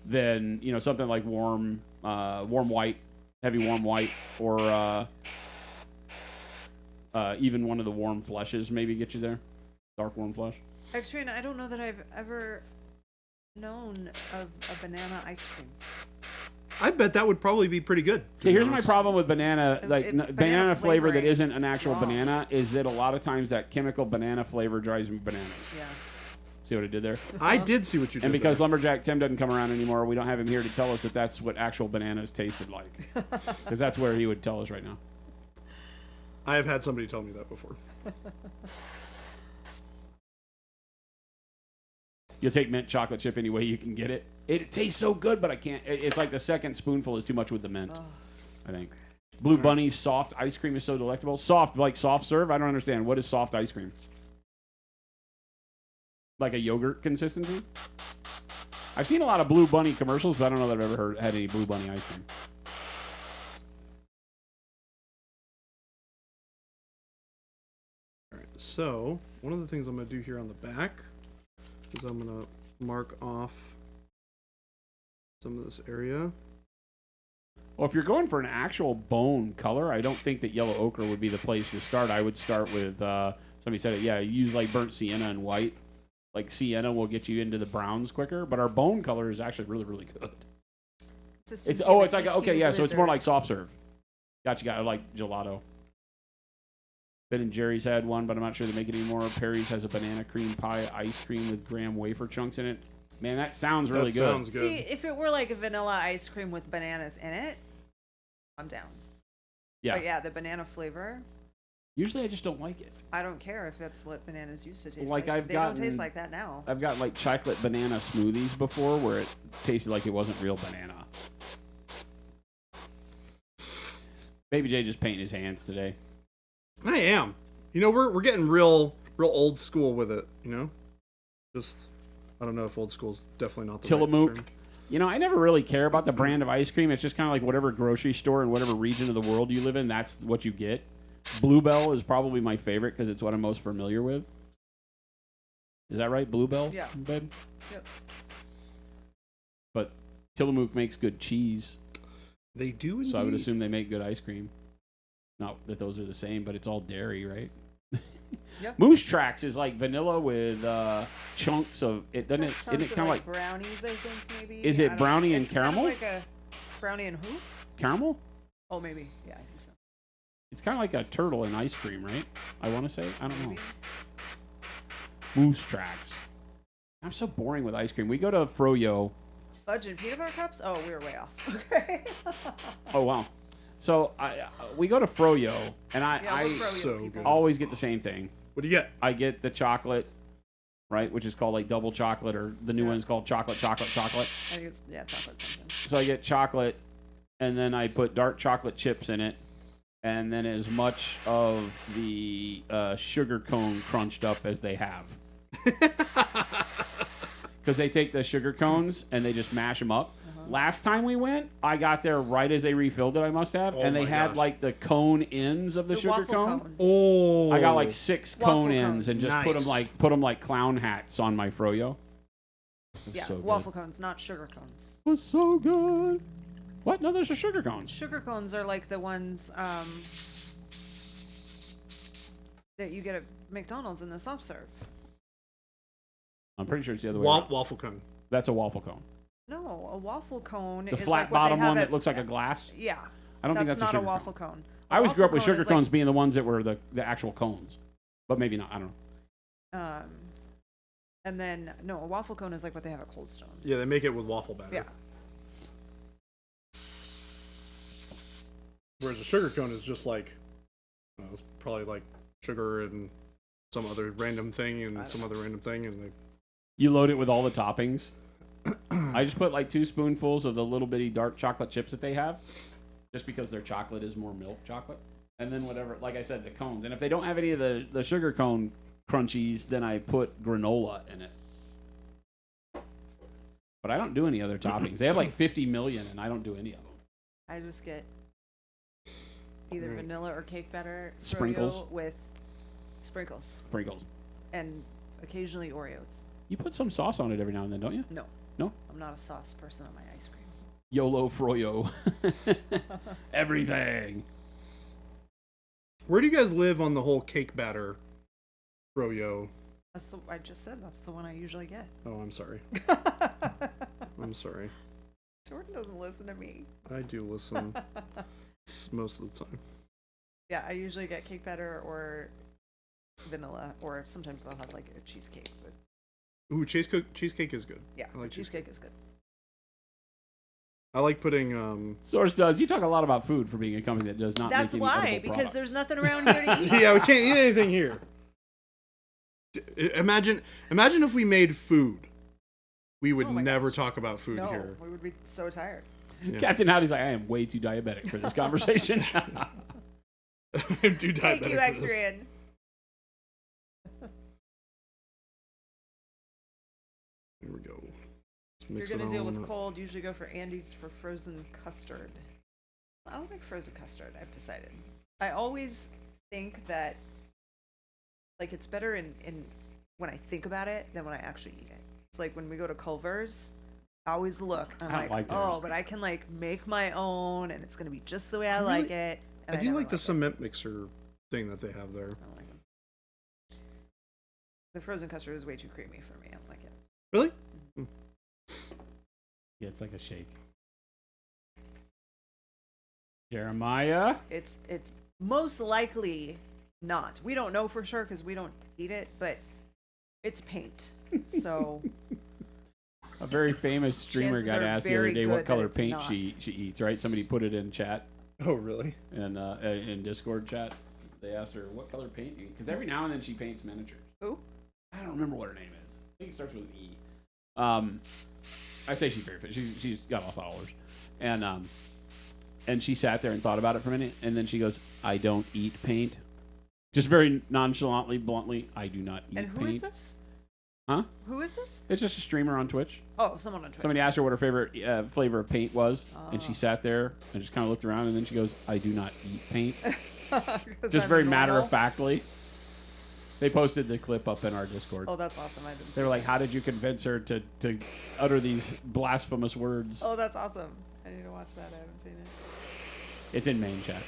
then something like warm white, heavy warm white, or even one of the warm fleshes maybe get you there. Dark warm flesh. Actually, I don't know that I've ever known of a banana ice cream. I bet that would probably be pretty good. See, here's my problem with banana, banana flavor that isn't an actual wrong. banana, is that a lot of times that chemical banana flavor drives me bananas. Yeah. See what I did there? I did see what you did. And because there. Lumberjack Tim doesn't come around anymore, we don't have him here to tell us that that's what actual bananas tasted like. Because that's where he would tell us right now. I have had somebody tell me that before. You'll take mint chocolate chip any way you can get it. It tastes so good, but I can't. It's like the second spoonful is too much with the mint, I think. Blue Bunny's soft ice cream is so delectable. Soft, like soft serve? I don't understand. What is soft ice cream? Like a yogurt consistency? I've seen a lot of Blue Bunny commercials, but I don't know that I've ever had any Blue Bunny ice cream. All right, so one of the things I'm going to do here on the back is I'm going to mark off some of this area. Well, if you're going for an actual bone color, I don't think that yellow ochre would be the place to start. I would start with, somebody said it, yeah, use like burnt sienna and white. Like sienna will get you into the browns quicker, but our bone color is actually really, really good. It's like, okay, yeah, so it's more like soft serve. Got like gelato. Ben and Jerry's had one, but I'm not sure they make it anymore. Perry's has a banana cream pie ice cream with graham wafer chunks in it. Man, that sounds really good. Sounds good. See, if it were like a vanilla ice cream with bananas in it, I'm down. Yeah. But yeah, the banana flavor, Usually I just don't like it. I don't care if that's what bananas used to taste Like, like. They don't taste like that now. I've got like chocolate banana smoothies before where it tasted like it wasn't real banana. Baby J just painting his hands today. I am. We're getting real old school with it. Just I don't know if old school's definitely not the Tillamook. right term. I never really care about the brand of ice cream. It's just kind of like whatever grocery store in whatever region of the world you live in, that's what you get. Bluebell is probably my favorite because it's what I'm most familiar with. Is that right? Bluebell? Yeah. Babe? Yep. But Tillamook makes good cheese, They do indeed. so I would assume they make good ice cream. Not that those are the same, but it's all dairy, right? Yep. Moose Tracks is like vanilla with chunks of it. Doesn't it? Chunks Isn't it of, kind of like brownies? I think maybe. Is it brownie and It's kind of caramel? like a brownie and who? caramel? Oh, maybe. Yeah, I think so. It's kind of like a turtle in ice cream, right? I want to say. I don't know. Maybe. Moose Tracks. I'm so boring with ice cream. We go to Froyo. Fudge and peanut butter cups? Oh, we were way off. Okay. Oh wow. So we go to Froyo, and Yeah, we're I Froyo so people. good. always get the same thing. What do you get? I get the chocolate, right, which is called like double chocolate, or the new one's called chocolate. I think it's chocolate something. So I get chocolate, and then I put dark chocolate chips in it, and then as much of the sugar cone crunched up as they have. Because they take the sugar cones and they just mash them up. Last time we went, I got there right as they refilled it, I must have, Oh and they my had gosh. like the cone ends of the sugar waffle cone. cones. Oh, I got like 6 Waffle cone ends and cones. just Nice. put them like clown hats on my Froyo. It was Yeah, so good. waffle cones, not sugar cones. It was so good. What? No, those are sugar cones. Sugar cones are like the ones that you get at McDonald's in the soft serve. I'm pretty sure it's the other way around. waffle cone. That's a waffle cone. No, a waffle cone The is flat like what they bottom have one at- that looks like a glass. Yeah. I don't think that's not a a sugar waffle cone. cone. I always grew up with waffle sugar cone is cones being the ones that were the actual cones. But maybe not. I don't know. And then no, a waffle cone is like what they have at Cold Stone. Yeah, they make it with waffle batter. Yeah. Whereas a sugar cone is just like, it's probably like sugar and some other random thing and some other random thing, and they. You load it with all the toppings. I just put like 2 spoonfuls of the little bitty dark chocolate chips that they have, just because their chocolate is more milk chocolate. And then whatever, like I said, the cones. And if they don't have any of the sugar cone crunchies, then I put granola in it. But I don't do any other toppings. They have like 50 million, and I don't do any of them. I just get either Right. vanilla or cake batter Sprinkles. froyo with sprinkles. Sprinkles. and occasionally Oreos. You put some sauce on it every now and then, don't you? No. No? I'm not a sauce person on my ice cream. YOLO froyo. Everything. Where do you guys live on the whole cake batter froyo? I just said that's the one I usually get. Oh, I'm sorry. I'm sorry. Jordan doesn't listen to me. I do listen most of the time. Yeah, I usually get cake batter or vanilla, or sometimes I'll have like a cheesecake. But Ooh, cheesecake is good. yeah, I like cheesecake is good. I like putting Source does. You talk a lot about food for being a company that does not That's make any why, edible because products. there's nothing around here to eat. yeah, we can't eat anything here. Imagine if we made food. We would Oh my never gosh. talk about food No, here. we would be so tired. Yeah. Captain Howdy's like, I am way too diabetic for this conversation. I'm too diabetic Thank you, for this. X-Ran. Here we go. If you're gonna deal with cold, usually go for Andy's for frozen custard. I don't like frozen custard. I've decided. I always think that like it's better in when I think about it than when I actually eat it. It's like when we go to Culver's, I always look. I'm I don't like theirs. oh, but I can like make my own, and it's gonna be just the way I like it. And I do never like the it. cement mixer thing that they have there. I don't like them. The frozen custard is way too creamy for me. I don't like it. Really? Yeah, it's like a shake. Jeremiah? It's most likely not. We don't know for sure because we don't eat it, but it's paint. So A very famous streamer Chances got are asked the other very day good what that color it's paint not. she eats, right? Somebody put it in chat, Oh, really? and in Discord chat. They asked her, what color paint do you eat? Because every now and then she paints miniatures. who? I don't remember what her name is. I think it starts with an E. I say she's very fit. She's got a lot of followers. And she sat there and thought about it for a minute, and then she goes, I don't eat paint. Just very nonchalantly, bluntly, I do not eat And who paint. is this? Huh? Who is this? It's just a streamer on Twitch. Oh, someone on Twitch. Somebody asked her what her favorite flavor of paint was, and she Oh. sat there and just kind of looked around, and then she goes, I do not eat paint. 'Cause Just I'm very normal. matter-of-factly. They posted the clip up in our Discord. Oh, that's awesome. I didn't. They were like, how did you convince her to utter these blasphemous words? Oh, that's awesome. I need to watch that. I haven't seen it. It's in main chat.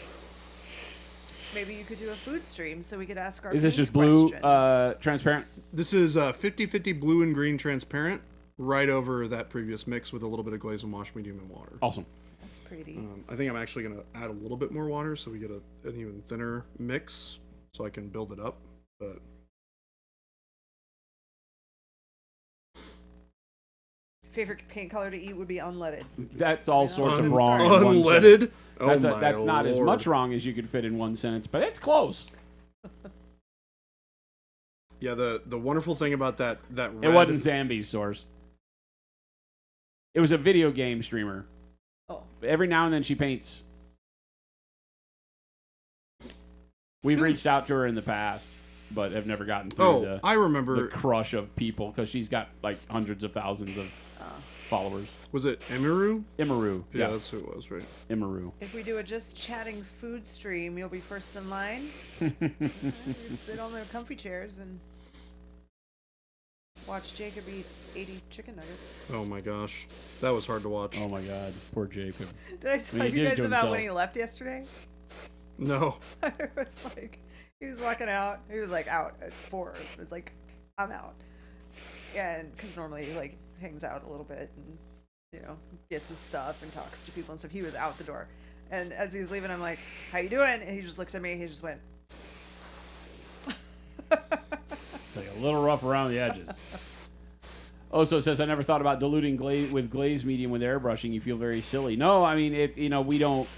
Maybe you could do a food stream so we could ask our. Is this paint just blue, questions. transparent? This is 50-50 blue and green transparent, right over that previous mix with a little bit of glaze and wash medium and water. Awesome. That's pretty. I think I'm actually going to add a little bit more water so we get an even thinner mix so I can build it up. But Favorite paint color to eat would be unleaded. That's all sorts of wrong. in one unleaded? sentence. Oh That's not as Lord. much wrong as you could fit in one sentence, but it's close. Yeah, the wonderful thing about that red... It wasn't Zambi's source. It was a video game streamer. Oh. Every now and then she paints. We've reached out to her in the past, but have never gotten through I the remember. crush of people because she's got like hundreds of thousands of followers. Was it Emiru? Imaru. Yeah, that's who it was, right? Imaru. If we do a just chatting food stream, you'll be first in line. You can sit on the comfy chairs and watch Jacob eat 80 chicken nuggets. Oh my gosh, that was hard to watch. Oh my God, poor Jacob. Did I tell he you did it guys to about himself. when he left yesterday? No. It was like, he was walking out. He was like out at 4. It was like, I'm out. And because normally he like hangs out a little bit and, you know, gets his stuff and talks to people and stuff. He was out the door. And as he was leaving, I'm like, how you doing? And he just looked at me. He just went. Like a little rough around the edges. Also says, I never thought about diluting glaze medium with airbrushing. You feel very silly. No, I mean, we don't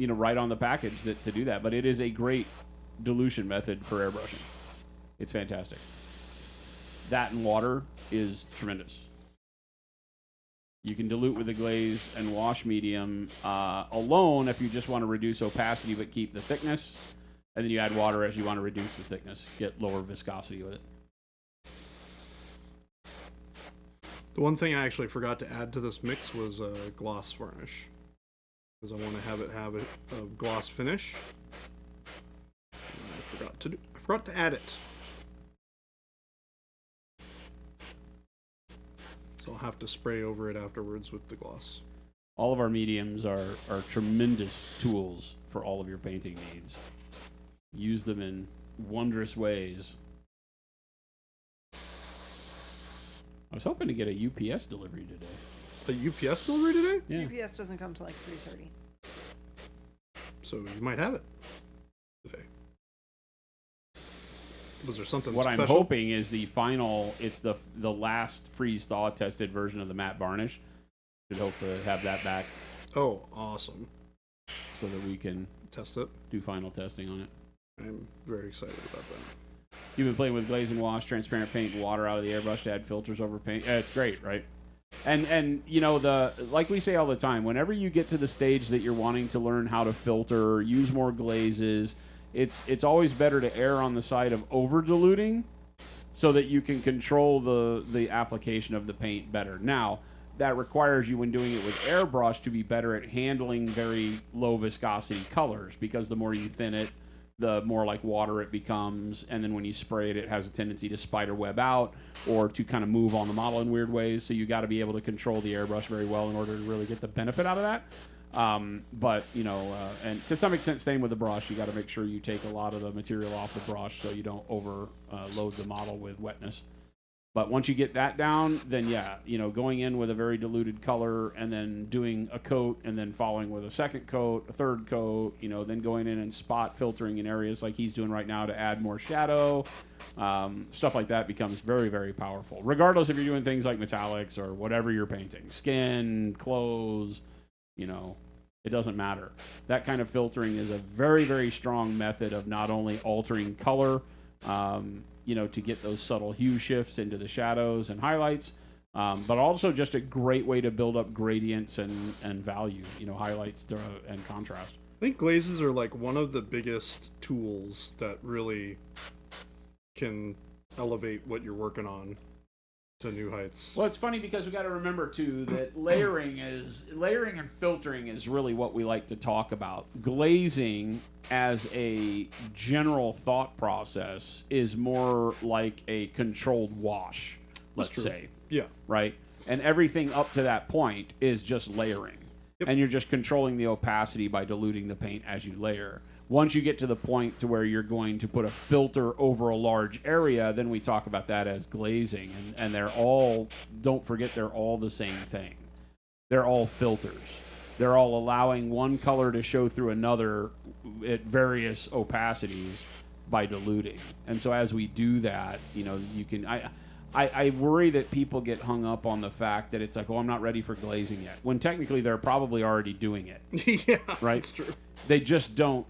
write on the package to do that, but it is a great dilution method for airbrushing. It's fantastic. That and water is tremendous. You can dilute with the glaze and wash medium alone if you just want to reduce opacity but keep the thickness. And then you add water as you want to reduce the thickness, get lower viscosity with it. The one thing I actually forgot to add to this mix was a gloss varnish, because I want to have a gloss finish. And I forgot to add it. have to spray over it afterwards with the gloss. All of our mediums are tremendous tools for all of your painting needs. Use them in wondrous ways. I was hoping to get a UPS delivery today. A UPS delivery today? Yeah. UPS doesn't come till like 3:30. So you might have it today. Was there something What special? I'm hoping is it's the last freeze thaw tested version of the matte varnish. Should hope to have that back Oh, awesome. so that we can Test it. do final testing on it. I'm very excited about that. You've been playing with glaze and wash, transparent paint, and water out of the airbrush to add filters over paint. It's great, right? And you know, like we say all the time, whenever you get to the stage that you're wanting to learn how to filter, use more glazes, it's always better to err on the side of over diluting so that you can control the application of the paint better. Now, that requires you, when doing it with airbrush, to be better at handling very low viscosity colors, because the more you thin it, the more like water it becomes, and then when you spray it, it has a tendency to spider web out or to kind of move on the model in weird ways. So you got to be able to control the airbrush very well in order to really get the benefit out of that. But you know, and to some extent, same with the brush. You got to make sure you take a lot of the material off the brush so you don't overload the model with wetness. But once you get that down, then yeah, you know, going in with a very diluted color and then doing a coat and then following with a second coat, a third coat, you know, then going in and spot filtering in areas like he's doing right now to add more shadow, stuff like that becomes very, very powerful. Regardless if you're doing things like metallics or whatever you're painting, skin, clothes, you know, it doesn't matter. That kind of filtering is a very, very strong method of not only altering color, you know, to get those subtle hue shifts into the shadows and highlights, but also just a great way to build up gradients and value, you know, highlights and contrast. I think glazes are like one of the biggest tools that really can elevate what you're working on to new heights. Well, it's funny because we got to remember too that layering and filtering is really what we like to talk about. Glazing as a general thought process is more like a controlled wash, let's say. Yeah. Right? And everything up to that point is just layering. Yep. And you're just controlling the opacity by diluting the paint as you layer. Once you get to the point to where you're going to put a filter over a large area, then we talk about that as glazing. And they're all, don't forget, they're all the same thing. They're all filters. They're all allowing one color to show through another at various opacities by diluting. And so as we do that, you know, you can... I worry that people get hung up on the fact that it's like, oh, I'm not ready for glazing yet. When technically they're probably already doing it. Yeah, right? That's true. They just don't.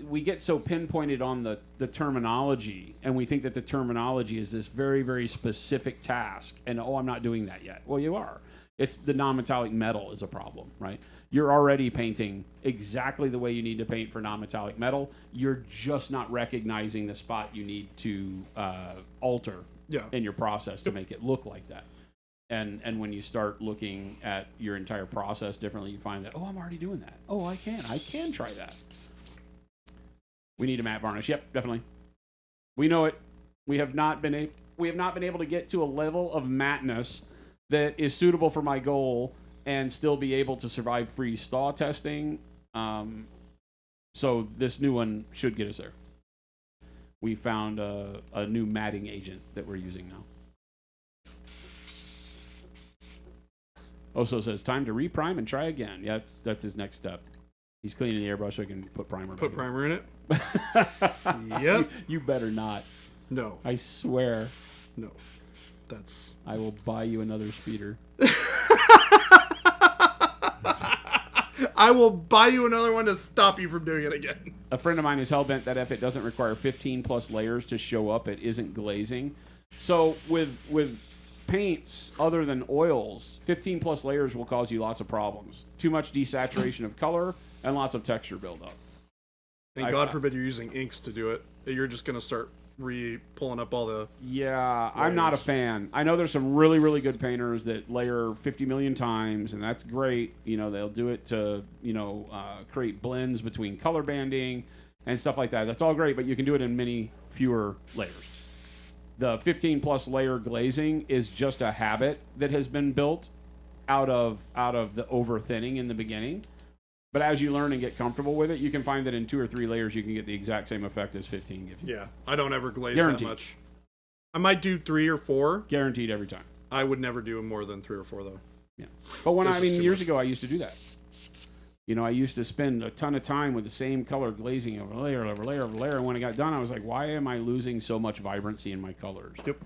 We get so pinpointed on the terminology, and we think that the terminology is this very, very specific task. And, oh, I'm not doing that yet. Well, you are. It's the non-metallic metal is a problem, right? You're already painting exactly the way you need to paint for non-metallic metal. You're just not recognizing the spot you need to alter in your process to make it look like that. And when you start looking at your entire process differently, you find that, oh, I'm already doing that. Oh, I can try that. We need a matte varnish. Yep, definitely. We know it. We have not been able to get to a level of matteness that is suitable for my goal and still be able to survive freeze thaw testing. So this new one should get us there. We found a new matting agent that we're using now. Oso says, time to reprime and try again. Yeah, that's his next step. He's cleaning the airbrush so he can put primer. Put primer in it? Yep. You better not. No. I swear. No. That's... I will buy you another speeder. I will buy you another one to stop you from doing it again. A friend of mine is hellbent that if it doesn't require 15 plus layers to show up, it isn't glazing. So with paints other than oils, 15 plus layers will cause you lots of problems. Too much desaturation of color and lots of texture buildup. And God forbid you're using inks to do it. You're just going to start pulling up all the... Yeah, layers. I'm not a fan. I know there's some really, really good painters that layer 50 million times, and that's great. You know, they'll do it to, you know, create blends between color banding and stuff like that. That's all great, but you can do it in many fewer layers. The 15 plus layer glazing is just a habit that has been built out of the over thinning in the beginning. But as you learn and get comfortable with it, you can find that in 2 or 3 layers you can get the exact same effect as 15 gives you. Yeah, I don't ever glaze Guaranteed. that much. I might do 3 or 4. Guaranteed every time. I would never do more than 3 or 4 though. Yeah. But when This is too years much. ago I used to do that. You know, I used to spend a ton of time with the same color glazing over layer, over layer, over layer. And when it got done, I was like, why am I losing so much vibrancy in my colors? Yep.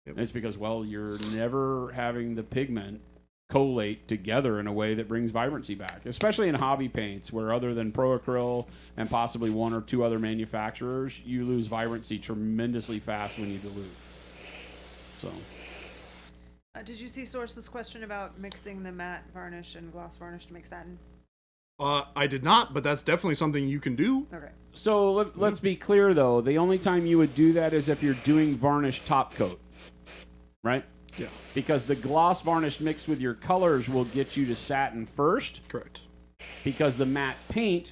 And it's because, well, you're never having the pigment collate together in a way that brings vibrancy back, especially in hobby paints where other than Pro Acryl and possibly 1 or 2 other manufacturers, you lose vibrancy tremendously fast when you dilute. So... Did you see Source's question about mixing the matte varnish and gloss varnish to make satin? I did not, but that's definitely something you can do. Okay. So let's be clear, though. The only time you would do that is if you're doing varnish top coat, right? Yeah. Because the gloss varnish mixed with your colors will get you to satin first, Correct. because the matte paint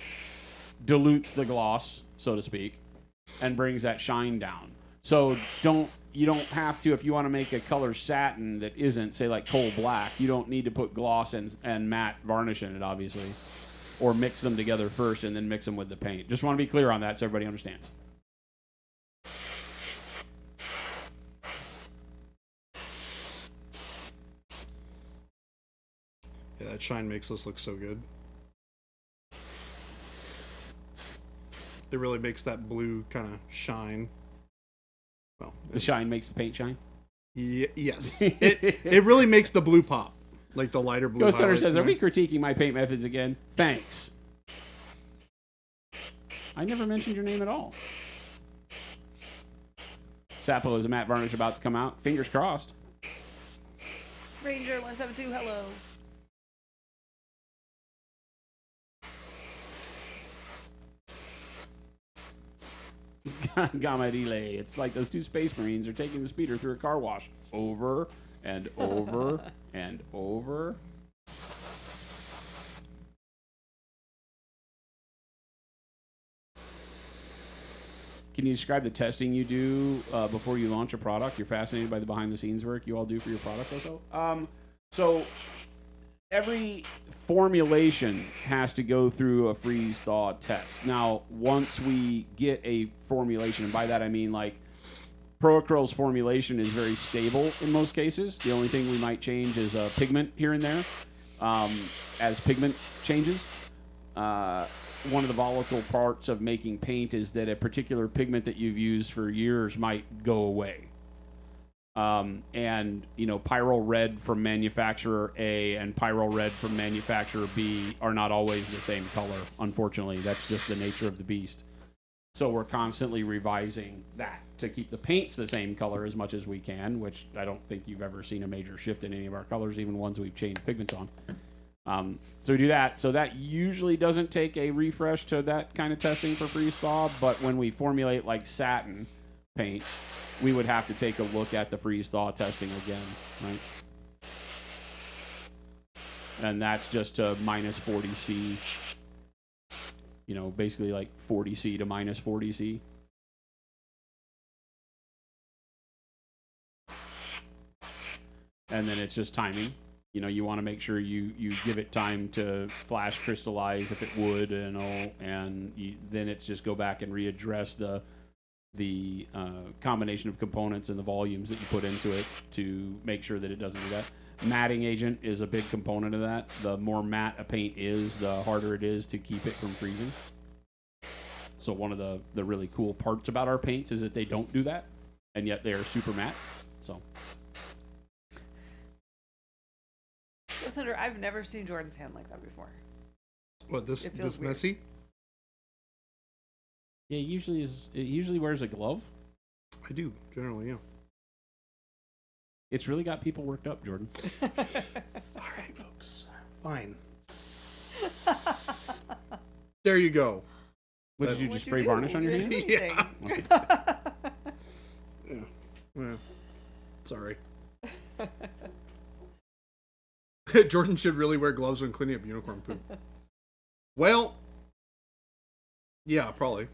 dilutes the gloss, so to speak, and brings that shine down. So you don't have to, if you want to make a color satin that isn't, say, like coal black, you don't need to put gloss and matte varnish in it, obviously. Or mix them together first and then mix them with the paint. Just want to be clear on that so everybody understands. Yeah, that shine makes this look so good. It really makes that blue kind of shine. Well, The shine makes the paint shine. yes. It really makes the blue pop. Like the lighter blue. Ghost Hunter highlights says, in are we there. critiquing my paint methods again? Thanks. I never mentioned your name at all. Sapo, is a matte varnish about to come out? Fingers crossed. Ranger 172, hello. Gamma delay. It's like those 2 space marines are taking the speeder through a car wash. Over and over and over. Can you describe the testing you do before you launch a product? You're fascinated by the behind-the-scenes work you all do for your products also? So every formulation has to go through a freeze-thaw test. Now, once we get a formulation, and by that I mean like Pro Acryl's formulation is very stable in most cases. The only thing we might change is pigment here and there as pigment changes. One of the volatile parts of making paint is that a particular pigment that you've used for years might go away. And, you know, Pyrrole Red from manufacturer A and Pyrrole Red from manufacturer B are not always the same color, unfortunately. That's just the nature of the beast. So we're constantly revising that to keep the paints the same color as much as we can, which I don't think you've ever seen a major shift in any of our colors, even ones we've changed pigments on. So we do that. So that usually doesn't take a refresh to that kind of testing for freeze thaw, but when we formulate like satin paint, we would have to take a look at the freeze thaw testing again, right? And that's just to minus 40°C. You know, basically like 40°C to minus 40°C. And then it's just timing. You know, you want to make sure you give it time to flash crystallize if it would, and all, and then it's just go back and readdress the combination of components and the volumes that you put into it to make sure that it doesn't do that. Matting agent is a big component of that. The more matte a paint is, the harder it is to keep it from freezing. So one of the really cool parts about our paints is that they don't do that, and yet they are super matte. So. Senator, I've never seen Jordan's hand like that before. What, this It feels weird. messy? Yeah, it usually wears a glove. I do, generally, yeah. It's really got people worked up, Jordan. All right, folks. Fine. There you go. What, did you What'd just spray do? varnish on your You didn't hand? do anything. Yeah. Yeah. Sorry. Jordan should really wear gloves when cleaning up unicorn poop. Well, yeah, probably.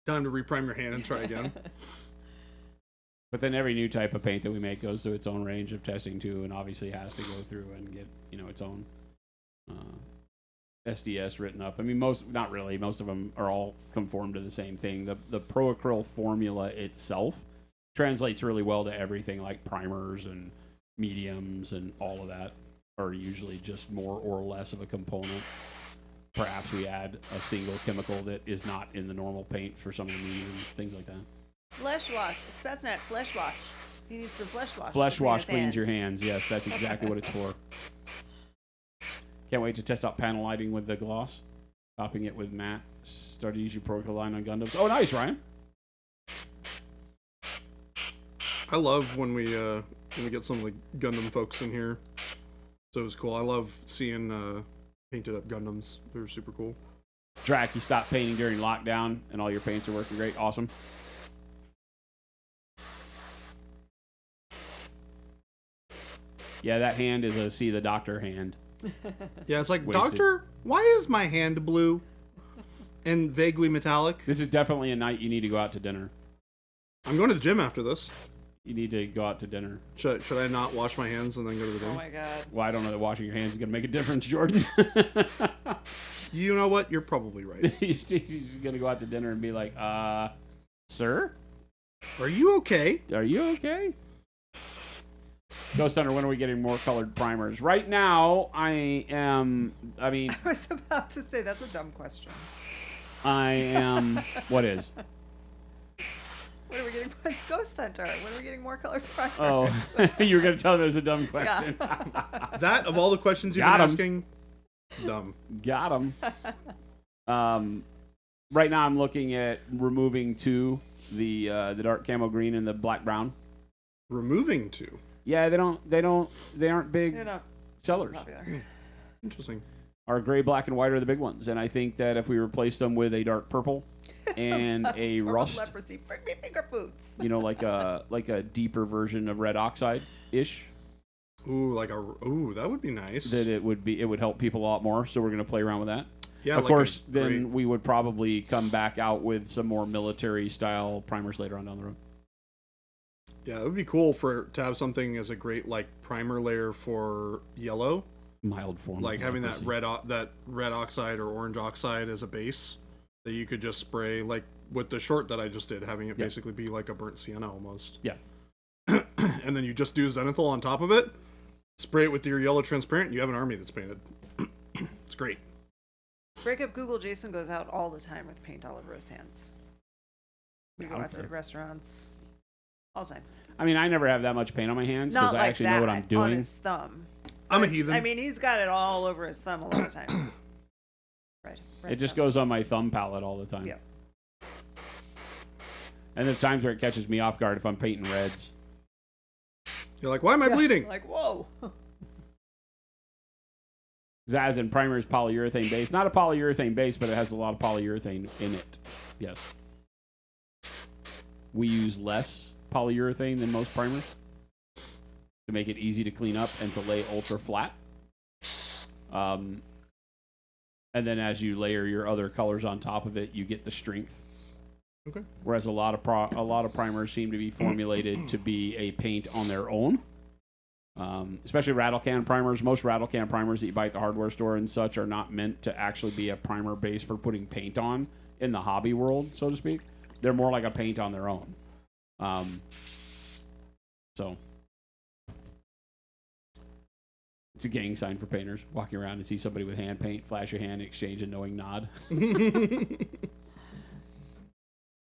Time to reprime your hand and try again. But then every new type of paint that we make goes through its own range of testing too, and obviously has to go through and get its own SDS written up. I mean, not really. Most of them are all conform to the same thing. The Pro Acryl formula itself translates really well to everything, like primers and mediums and all of that are usually just more or less of a component. Perhaps we add a single chemical that is not in the normal paint for some of the mediums, things like that. Flesh wash. Spetsnat, flesh wash. You need some flesh wash. Flesh to clean wash his cleans hands. your hands. Yes, that's exactly what it's for. Can't wait to test out panel lighting with the gloss. Topping it with matte. Started to use your Pro Acryl line on Gundams. Oh, nice, Ryan. I love when we get some of the Gundam folks in here. So it was cool. I love seeing painted up Gundams. They're super cool. Drac, you stopped painting during lockdown, and all your paints are working great. Awesome. Yeah, that hand is a see the doctor hand. Yeah, it's like, Wasted. Doctor, why is my hand blue and vaguely metallic? This is definitely a night you need to go out to dinner. I'm going to the gym after this. You need to go out to dinner. Should I not wash my hands and then go to the gym? Oh my god. Well, I don't know that washing your hands is going to make a difference, Jordan. You know what? You're probably right. He's going to go out to dinner and be like, sir? Are you okay? Are you okay? Ghost Hunter, when are we getting more colored primers? Right now, I I was about to say, that's a dumb question. What is? When are we getting It's Ghost Hunter? When are we getting more colored primers? Oh, you were going to tell me it was a dumb question. Yeah. That, of all the questions you've Got been 'em. asking, dumb. Got him. Right now, I'm looking at removing two, the dark camo green and the black brown. Removing two. Yeah, they aren't big They're not sellers. popular. Interesting. Our gray, black, and white are the big ones, and I think that if we replace them with a dark purple and a rust, leprosy. Bring me finger foods. like a deeper version of red oxide ish, Ooh, that would be nice. that it would help people a lot more. So we're gonna play around with that. Yeah, Of like course, a then great- we would probably come back out with some more military style primers later on down the road. Yeah, it would be cool to have something as a great like primer layer for yellow, Mild form, like of having that leprosy. red oxide or orange oxide as a base that you could just spray, like with the short that I just did, having it basically be like a burnt sienna almost. Yeah. And then you just do zenithal on top of it, spray it with your yellow transparent, and you have an army that's painted. It's great. Break up Google. Jason goes out all the time with paint all over his hands. We go out to restaurants all the time. I mean, I never have that much paint on my hands because Not I like actually that know what I'm on doing. his thumb. I'm a It's- heathen. I mean, he's got it all over his thumb a lot of times. Right. It just goes on my thumb palette all the time. Yeah. And there's times where it catches me off guard if I'm painting reds. You're like, why am I bleeding? Like, whoa. Zaz and primer is polyurethane base. Not a polyurethane base, but it has a lot of polyurethane in it. Yes. We use less polyurethane than most primers to make it easy to clean up and to lay ultra flat. And then as you layer your other colors on top of it, you get the strength. Okay. Whereas a lot of primers seem to be formulated to be a paint on their own. Especially rattle can primers. Most rattle can primers that you buy at the hardware store and such are not meant to actually be a primer base for putting paint on in the hobby world, so to speak. They're more like a paint on their own. So it's a gang sign for painters. Walking around and see somebody with hand paint, flash your hand, exchange a knowing nod.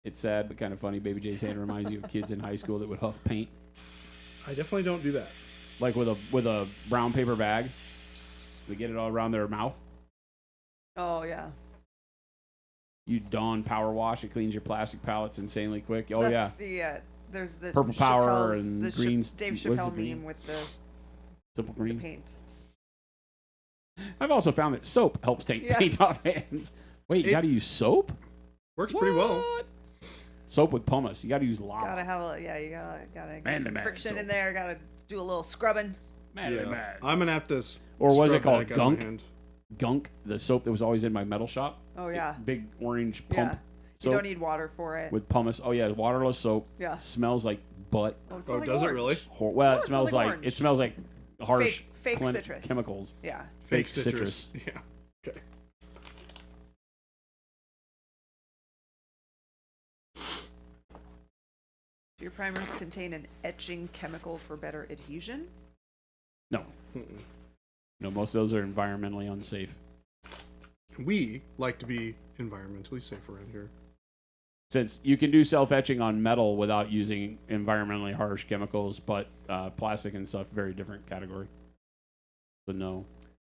It's sad but kind of funny. Baby J's hand reminds you of kids in high school that would huff paint, I definitely don't do that. like with a brown paper bag. They get it all around their mouth. Oh, yeah. You Dawn Power Wash. It cleans your plastic palettes insanely quick. Oh, yeah. That's there's the Purple Power Chappelle's- and the greens- Dave what is the Chappelle green? meme with the Simple green. paint. I've also found that soap helps take paint off hands. Wait, you got to use soap? Works pretty well. What? Soap with pumice. You got to use lava. Gotta have you gotta Man get to some man friction soap. in there. Gotta do a little scrubbing. Yeah. I'm gonna have to. Or was it scrub called the heck out of my gunk? hand. Gunk, the soap that was always in my metal shop. Oh yeah. Big orange pump. You don't need water for it. with pumice. Oh yeah, waterless soap. Yeah. Smells like butt. Oh, Oh, does it really? Well, Oh, it smells like orange. harsh Fake citrus. chemicals. Yeah. Fake citrus. Yeah. Okay. Do your primers contain an etching chemical for better adhesion? No. No, most of those are environmentally unsafe. We like to be environmentally safe around here. Since you can do self-etching on metal without using environmentally harsh chemicals, but plastic and stuff, very different category. So no.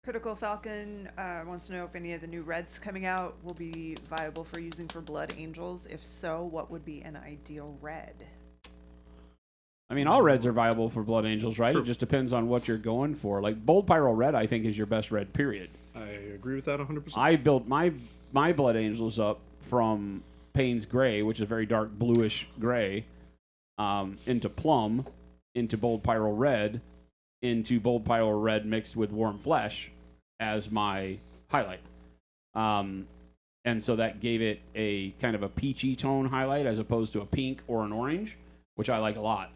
Critical Falcon wants to know if any of the new reds coming out will be viable for using for blood angels. If so, what would be an ideal red? I mean, all reds are viable for blood angels, right? True. It just depends on what you're going for. Like bold pyro red, I think is your best red. Period. I agree with that 100%. I built my blood angels up from Payne's gray, which is a very dark bluish gray, into plum, into bold pyro red, into bold pyro red mixed with warm flesh as my highlight. And so that gave it a kind of a peachy tone highlight as opposed to a pink or an orange, which I like a lot.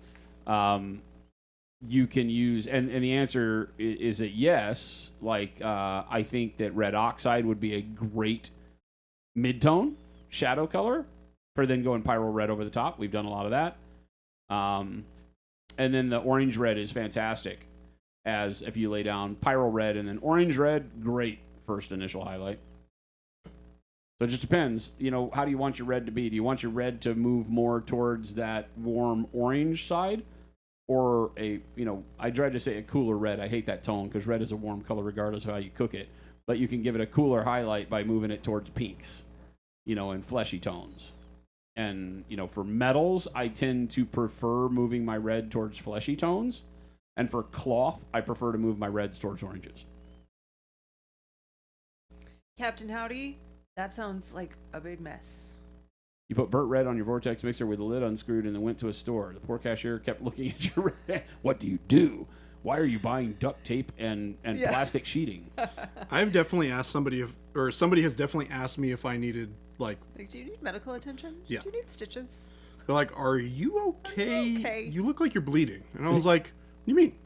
You can use, and the answer is that yes. Like, I think that red oxide would be a great mid-tone shadow color for then going pyro red over the top. We've done a lot of that. And then the orange red is fantastic as if you lay down pyro red and then orange red, great first initial highlight. So it just depends, how do you want your red to be? Do you want your red to move more towards that warm orange side? Or I dread to say a cooler red. I hate that tone because red is a warm color regardless of how you cook it. But you can give it a cooler highlight by moving it towards pinks, and fleshy tones. And, for metals, I tend to prefer moving my red towards fleshy tones. And for cloth, I prefer to move my reds towards oranges. Captain Howdy, that sounds like a big mess. You put burnt red on your Vortex mixer with the lid unscrewed and then went to a store. The poor cashier kept looking at your red. What do you do? Why are you buying duct tape and plastic sheeting? I've definitely asked somebody somebody has definitely asked me if I needed, Like, do you need medical attention? Yeah. Do you need stitches? they're like, are you okay? Are you okay? You look like you're bleeding. And I was like, what do you mean?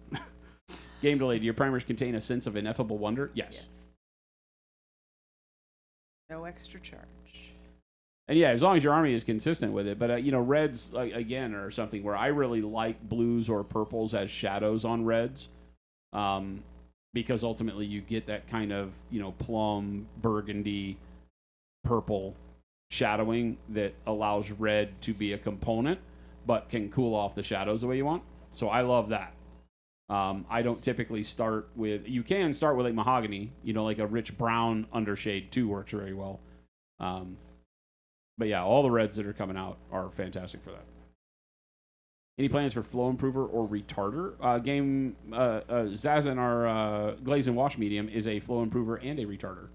Game delay. Do your primers contain a sense of ineffable wonder? Yes. No extra charge. And yeah, as long as your army is consistent with it. But, reds, again, are something where I really like blues or purples as shadows on reds. Because ultimately you get that kind of, plum, burgundy, purple shadowing that allows red to be a component, but can cool off the shadows the way you want. So I love that. I don't typically start with, you can start with like mahogany, like a rich brown undershade too works very well. But yeah, all the reds that are coming out are fantastic for that. Any plans for flow improver or retarder? Zazin, our glaze and wash medium, is a flow improver and a retarder.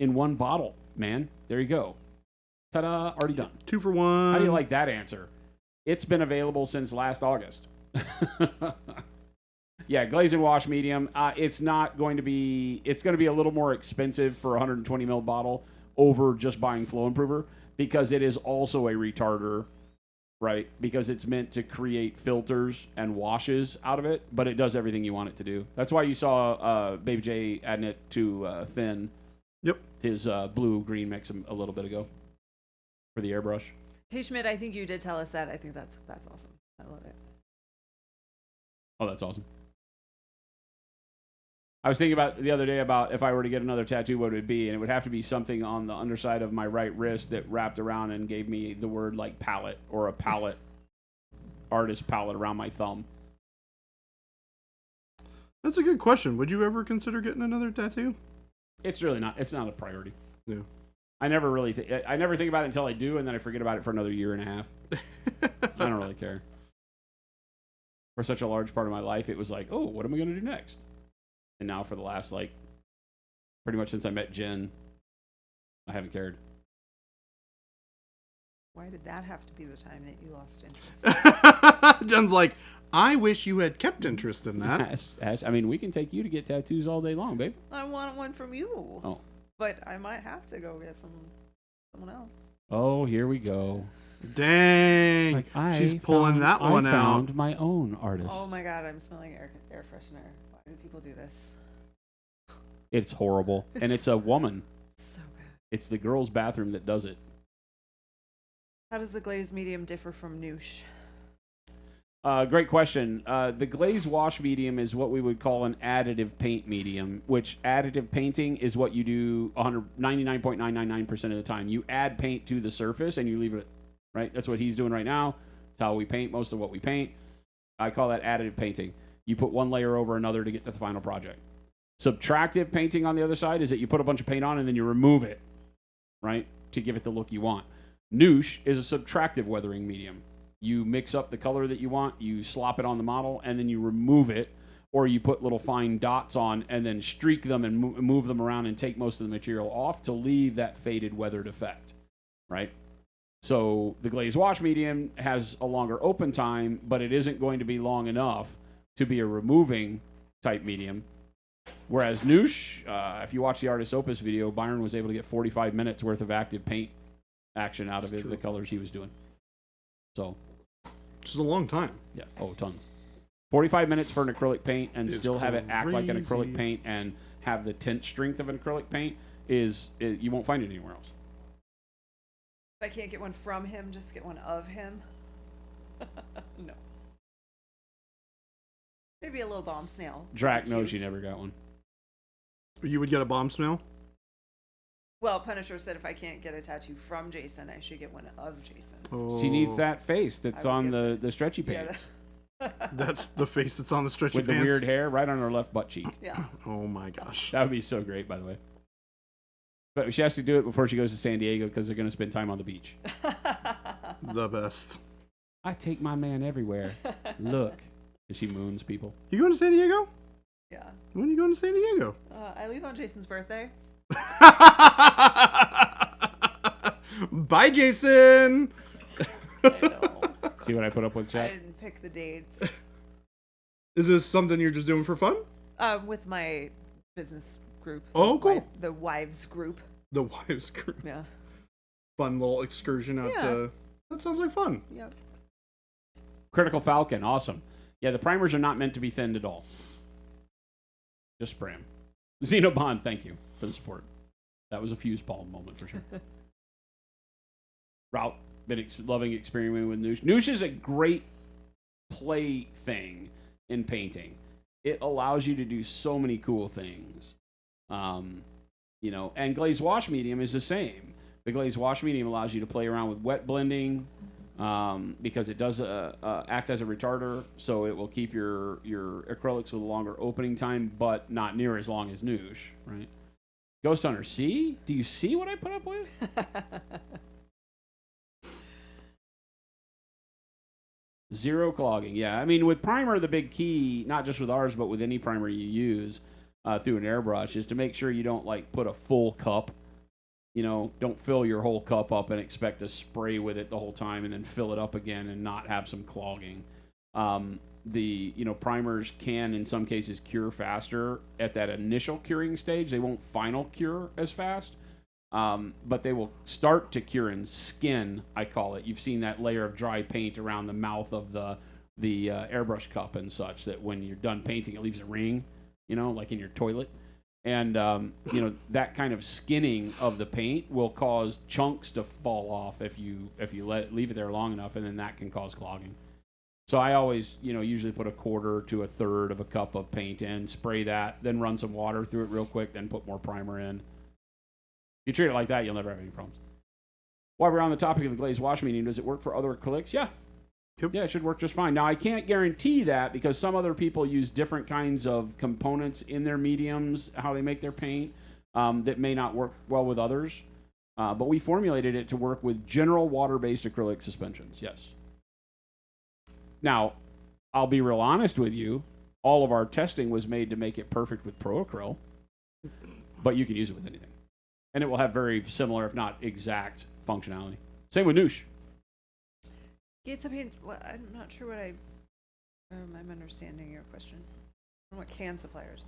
In one bottle, man. There you go. Ta-da, already done. 2 for 1. How do you like that answer? It's been available since last August. Yeah, glaze and wash medium. It's going to be a little more expensive for a 120 ml bottle over just buying flow improver because it is also a retarder, right? Because it's meant to create filters and washes out of it, but it does everything you want it to do. That's why you saw Baby J adding it to Thin. Yep. His blue-green mix a little bit ago for the airbrush. T. Schmidt, I think you did tell us that. I think that's awesome. I love it. Oh, that's awesome. I was thinking about the other day about if I were to get another tattoo, what would it be? And it would have to be something on the underside of my right wrist that wrapped around and gave me the word like palette or a palette, artist palette around my thumb. That's a good question. Would you ever consider getting another tattoo? It's really not. It's not a priority. Yeah. I never really I never think about it until I do, and then I forget about it for another year and a half. I don't really care. For such a large part of my life, it was like, oh, what am I going to do next? And now for the last, pretty much since I met Jen, I haven't cared. Why did that have to be the time that you lost interest? Jen's like, I wish you had kept interest in that. Ash, I mean, we can take you to get tattoos all day long, babe. I want one from you. Oh. But I might have to go get some someone else. Oh, here we go. Dang. She's pulling that one I out. found my own artist. Oh my god, I'm smelling air freshener. Why do people do this? It's horrible. And it's a woman. So bad. It's the girl's bathroom that does it. How does the glazed medium differ from Noosh? Great question. The glaze wash medium is what we would call an additive paint medium, which additive painting is what you do 99.999% of the time. You add paint to the surface and you leave it, right? That's what he's doing right now. It's how we paint most of what we paint. I call that additive painting. You put one layer over another to get to the final project. Subtractive painting on the other side is that you put a bunch of paint on and then you remove it, right, to give it the look you want. Noosh is a subtractive weathering medium. You mix up the color that you want, you slop it on the model, and then you remove it, or you put little fine dots on and then streak them and move them around and take most of the material off to leave that faded weathered effect, right? So the glaze wash medium has a longer open time, but it isn't going to be long enough to be a removing type medium. Whereas Noosh, if you watch the Artist Opus video, Byron was able to get 45 minutes worth of active paint action out of it, the colors he was doing. So, which is a long time. Yeah. Oh, tons. 45 minutes for an acrylic paint and It's still have it act like an acrylic crazy. paint and have the tint strength of an acrylic paint is you won't find it anywhere else. If I can't get one from him, just get one of him. No. Maybe a little bomb snail. Drac knows Cute. you never got one. You would get a bomb smell? Well, Punisher said if I can't get a tattoo from Jason, I should get one of Jason. Oh. She needs that face that's I would on get the stretchy Yeah, pants That's the face that's on the stretchy with pants. the weird hair right on her left butt cheek. yeah. Oh my gosh. That would be so great, by the way. But she has to do it before she goes to San Diego because they're going to spend time on the beach. The best. I take my man everywhere. Look. And she moons people. You going to San Diego? Yeah. When are you going to San Diego? I leave on Jason's birthday. Bye, Jason. I know. See what I put up with, I chat? didn't pick the dates. Is this something you're just doing for fun? With my business group. Oh, cool. The wives group. The wives group. Yeah. Fun little excursion out Yeah. to. That sounds like fun. Yep. Critical Falcon, awesome. Yeah, the primers are not meant to be thinned at all. Just spray them. Xenobond, thank you for the support. That was a fuse ball moment for sure. Route, been loving experimenting with Noosh. Noosh is a great play thing in painting. It allows you to do so many cool things. You know, and glaze wash medium is the same. The glaze wash medium allows you to play around with wet blending because it does act as a retarder, so it will keep your acrylics with a longer opening time, but not near as long as Noosh, right? Ghost Hunter, see? Do you see what I put up with? Zero clogging, yeah. I mean, with primer, the big key, not just with ours, but with any primer you use through an airbrush, is to make sure you don't, like, put a full cup. You know, don't fill your whole cup up and expect to spray with it the whole time and then fill it up again and not have some clogging. Primers can, in some cases, cure faster at that initial curing stage. They won't final cure as fast. But they will start to cure in skin, I call it. You've seen that layer of dry paint around the mouth of the airbrush cup and such, that when you're done painting, it leaves a ring, you know, like in your toilet. And, that kind of skinning of the paint will cause chunks to fall off if you leave it there long enough, and then that can cause clogging. So I always, usually put a quarter to a third of a cup of paint in, spray that, then run some water through it real quick, then put more primer in. If you treat it like that, you'll never have any problems. While we're on the topic of the glaze wash medium, does it work for other acrylics? Yeah. Yep. Yeah, it should work just fine. Now, I can't guarantee that because some other people use different kinds of components in their mediums, how they make their paint, that may not work well with others. But we formulated it to work with general water-based acrylic suspensions, yes. Now, I'll be real honest with you. All of our testing was made to make it perfect with Pro-Acryl, but you can use it with anything. And it will have very similar, if not exact, functionality. Same with Noosh. Gates, I'm not sure what I'm understanding your question. What can suppliers?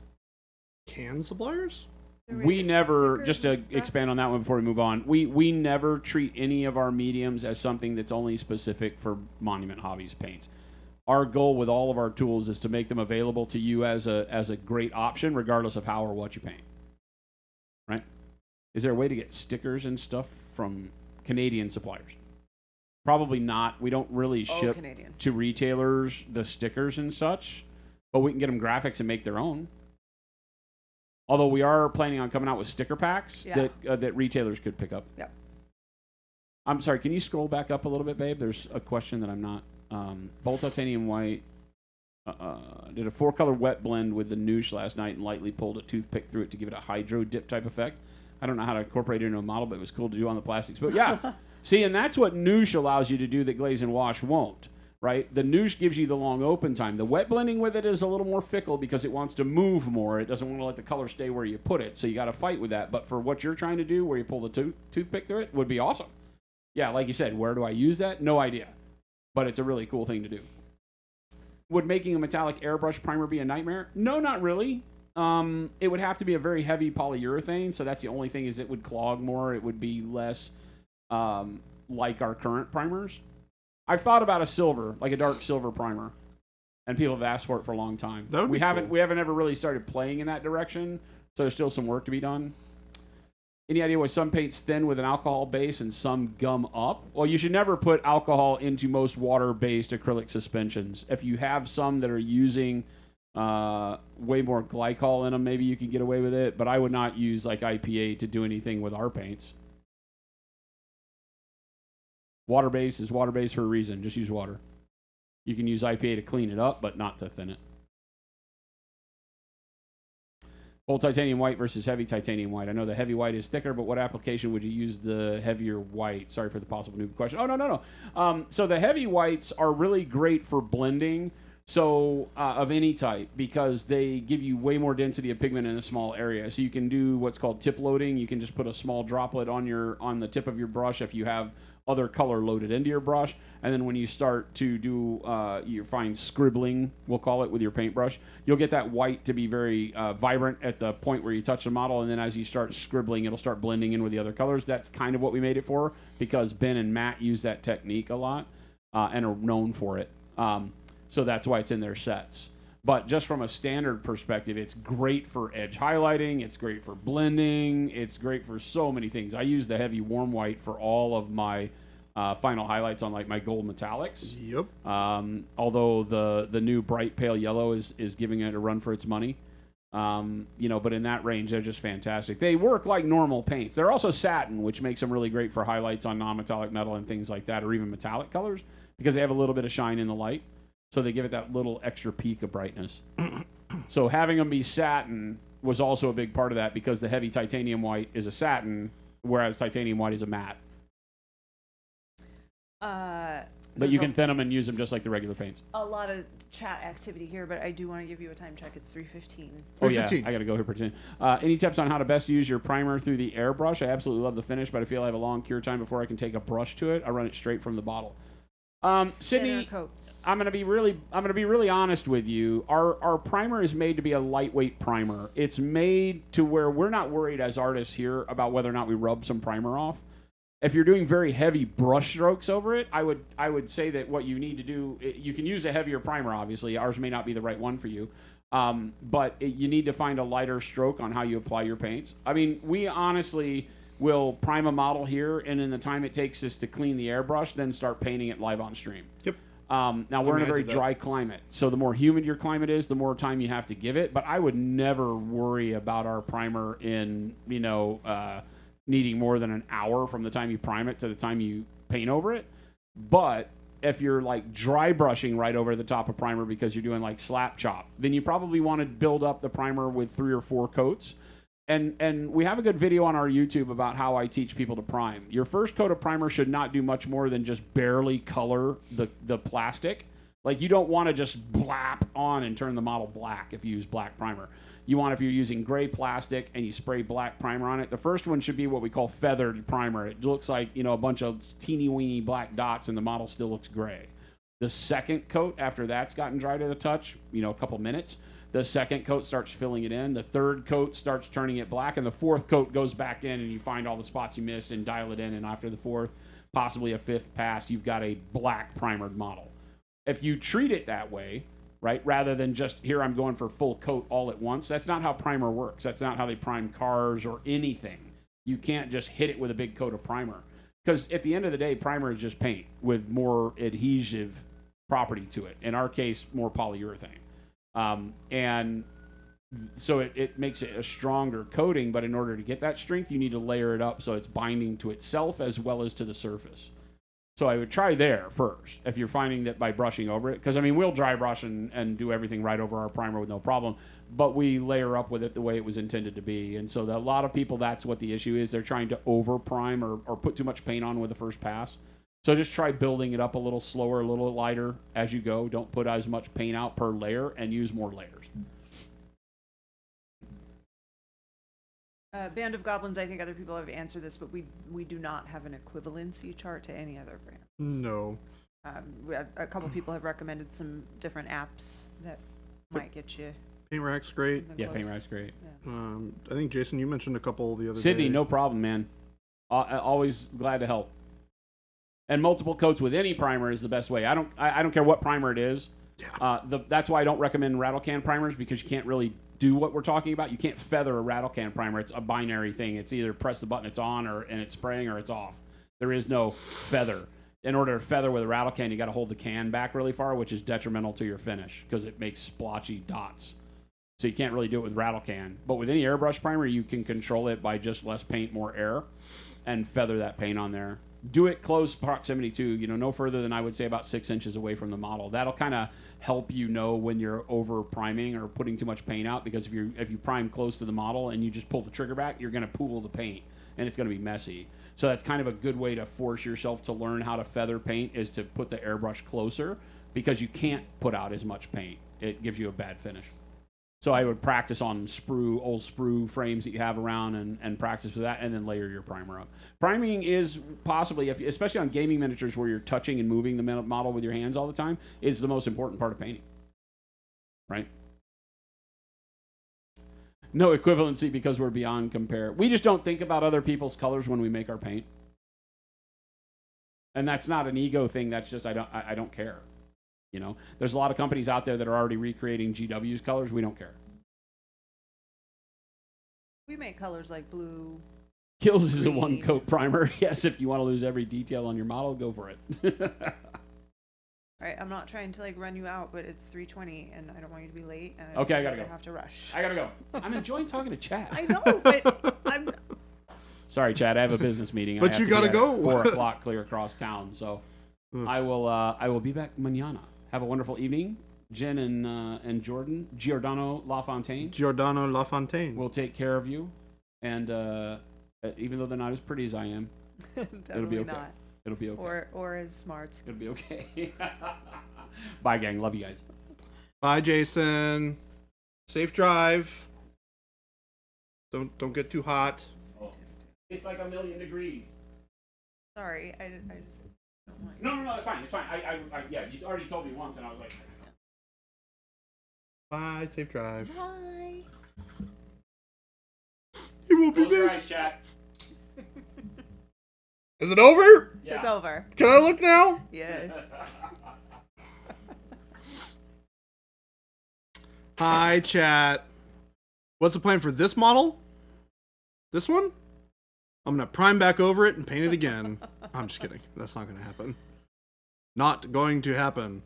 Can suppliers? we never, stickers just to and stuff? expand on that one before we move on, we never treat any of our mediums as something that's only specific for Monument Hobbies paints. Our goal with all of our tools is to make them available to you as a great option, regardless of how or what you paint. Right? Is there a way to get stickers and stuff from Canadian suppliers? Probably not. We don't really ship Canadian. to retailers the stickers and such, but we can get them graphics and make their own. Although we are planning on coming out with sticker packs that retailers could pick up. Yep. I'm sorry, can you scroll back up a little bit, babe? There's a question that I'm not. Bold Titanium White did a 4-color wet blend with the Noosh last night and lightly pulled a toothpick through it to give it a hydro dip type effect. I don't know how to incorporate it into a model, but it was cool to do on the plastics. But yeah, see, and that's what Noosh allows you to do that Glaze and Wash won't, right? The Noosh gives you the long open time. The wet blending with it is a little more fickle because it wants to move more. It doesn't want to let the color stay where you put it, so you got to fight with that. But for what you're trying to do, where you pull the toothpick through it, would be awesome. Yeah, like you said, where do I use that? No idea. But it's a really cool thing to do. Would making a metallic airbrush primer be a nightmare? No, not really. It would have to be a very heavy polyurethane, so that's the only thing is it would clog more. It would be less like our current primers. I've thought about a silver, like a dark silver primer, and people have asked for it for a long time. That would be cool. We haven't ever really started playing in that direction, so there's still some work to be done. Any idea why some paints thin with an alcohol base and some gum up? Well, you should never put alcohol into most water-based acrylic suspensions. If you have some that are using way more glycol in them, maybe you can get away with it, but I would not use like IPA to do anything with our paints. Water-based is water-based for a reason. Just use water. You can use IPA to clean it up, but not to thin it. Bold titanium white versus heavy titanium white. I know the heavy white is thicker, but what application would you use the heavier white? Sorry for the possible noob question. Oh, no. So the heavy whites are really great for blending, so of any type, because they give you way more density of pigment in a small area. So you can do what's called tip loading. You can just put a small droplet on the tip of your brush if you have other color loaded into your brush, and then when you start to do your fine scribbling, we'll call it, with your paintbrush, you'll get that white to be very vibrant at the point where you touch the model, and then as you start scribbling, it'll start blending in with the other colors. That's kind of what we made it for, because Ben and Matt use that technique a lot and are known for it. So that's why it's in their sets. But just from a standard perspective, it's great for edge highlighting. It's great for blending. It's great for so many things. I use the heavy warm white for all of my final highlights on like my gold metallics. Yep. Although the new bright pale yellow is giving it a run for its money. But in that range, they're just fantastic. They work like normal paints. They're also satin, which makes them really great for highlights on non-metallic metal and things like that, or even metallic colors, because they have a little bit of shine in the light. So they give it that little extra peak of brightness. So having them be satin was also a big part of that, because the heavy titanium white is a satin, whereas titanium white is a matte. But you can thin them and use them just like the regular paints. A lot of chat activity here, but I do want to give you a time check. It's 3:15. Oh, yeah. I got to go here pretty soon. Any tips on how to best use your primer through the airbrush? I absolutely love the finish, but I feel I have a long cure time before I can take a brush to it. I run it straight from the bottle. Sydney, I'm gonna be really honest with you. Our primer is made to be a lightweight primer. It's made to where we're not worried as artists here about whether or not we rub some primer off. If you're doing very heavy brush strokes over it, I would say that what you need to do, you can use a heavier primer. Obviously, ours may not be the right one for you, but you need to find a lighter stroke on how you apply your paints. I mean, we honestly will prime a model here, and in the time it takes us to clean the airbrush, then start painting it live on stream. Yep. Now, we're in a very dry climate, so the more humid your climate is, the more time you have to give it, but I would never worry about our primer in, needing more than an hour from the time you prime it to the time you paint over it. But if you're like dry brushing right over the top of primer because you're doing like slap chop, then you probably want to build up the primer with 3 or 4 coats. And we have a good video on our YouTube about how I teach people to prime. Your first coat of primer should not do much more than just barely color the plastic. Like, you don't want to just blap on and turn the model black if you use black primer. You want, if you're using gray plastic and you spray black primer on it, the first one should be what we call feathered primer. It looks like, a bunch of teeny weeny black dots and the model still looks gray. The second coat, after that's gotten dry to the touch, a couple minutes, The second coat starts filling it in. The third coat starts turning it black. And the fourth coat goes back in, and you find all the spots you missed and dial it in. And after the fourth, possibly a fifth pass, you've got a black primered model. If you treat it that way, right, rather than just, here I'm going for full coat all at once, that's not how primer works. That's not how they prime cars or anything. You can't just hit it with a big coat of primer. Because at the end of the day, primer is just paint with more adhesive property to it. In our case, more polyurethane. And so it makes it a stronger coating, but in order to get that strength, you need to layer it up so it's binding to itself as well as to the surface. So I would try there first if you're finding that by brushing over it. Because, I mean, we'll dry brush and do everything right over our primer with no problem, but we layer up with it the way it was intended to be. And so a lot of people, that's what the issue is. They're trying to over-prime or put too much paint on with the first pass. So just try building it up a little slower, a little lighter as you go. Don't put as much paint out per layer and use more layers. Band of Goblins, I think other people have answered this, but we do not have an equivalency chart to any other brand. No. A couple people have recommended some different apps that might get you. Paint Rack's great. Yeah, Paint Rack's great. Yeah. I think, Jason, you mentioned a couple the other Sydney, day. no problem, man. Always glad to help. And multiple coats with any primer is the best way. I don't care what primer it is. Yeah. That's why I don't recommend rattle can primers, because you can't really do what we're talking about. You can't feather a rattle can primer. It's a binary thing. It's either press the button, it's on, and it's spraying, or it's off. There is no feather. In order to feather with a rattle can, you got to hold the can back really far, which is detrimental to your finish because it makes splotchy dots. So you can't really do it with rattle can. But with any airbrush primer, you can control it by just less paint, more air, and feather that paint on there. Do it close proximity to, no further than I would say about 6 inches away from the model. That'll kind of help you know when you're over priming or putting too much paint out, because if you prime close to the model and you just pull the trigger back, you're going to pool the paint and it's going to be messy. So that's kind of a good way to force yourself to learn how to feather paint, is to put the airbrush closer, because you can't put out as much paint. It gives you a bad finish. So I would practice on old sprue frames that you have around and practice with that, and then layer your primer up. Priming is possibly, especially on gaming miniatures where you're touching and moving the model with your hands all the time, is the most important part of painting, right? No equivalency because we're beyond compare. We just don't think about other people's colors when we make our paint. And that's not an ego thing. That's just I don't care. There's a lot of companies out there that are already recreating GW's colors. We don't care. We make colors like blue. Kills is a Green. one-coat primer. Yes, if you want to lose every detail on your model, go for it. All right, I'm not trying to run you out, but it's 3:20 and I don't want you to be late. And Okay, I don't gotta want go. have to rush. I gotta go. I'm enjoying talking to Chad. I know, but I'm. Sorry, Chad. I have a business meeting. But I have you to gotta be at go. 4:00 clear across town. So I will be back mañana. Have a wonderful evening. Jen and Giordano LaFontaine. Giordano LaFontaine. We'll take care of you. And even though they're not as pretty as I am, it'll be okay. Not. It'll be okay. Or as smart. It'll be okay. Bye, gang. Love you guys. Bye, Jason. Safe drive. Don't get too hot. Oh, it's like 1,000,000 degrees. Sorry, I just don't want. No, it's fine. It's fine. Yeah, you already told me once, and I was like. Bye. Safe drive. Bye. You will be Close your eyes, missed. chat. Is it over? Yeah. It's over. Can I look now? Yes. Hi, chat. What's the plan for this model? This one? I'm going to prime back over it and paint it again. I'm just kidding. That's not going to happen. Not going to happen.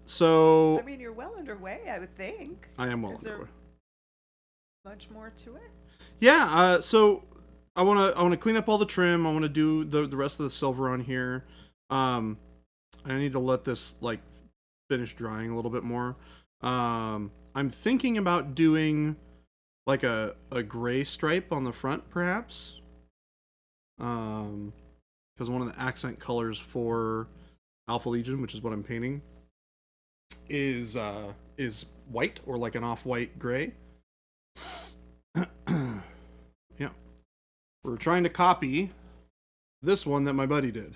So... I mean, you're well underway, I would think. I am well Is there underway. much more to it? Yeah, so I want to clean up all the trim. I want to do the rest of the silver on here. I need to let this finish drying a little bit more. I'm thinking about doing a gray stripe on the front, perhaps. Because one of the accent colors for Alpha Legion, which is what I'm painting, is white, or an off-white gray. Yeah. We're trying to copy this one that my buddy did.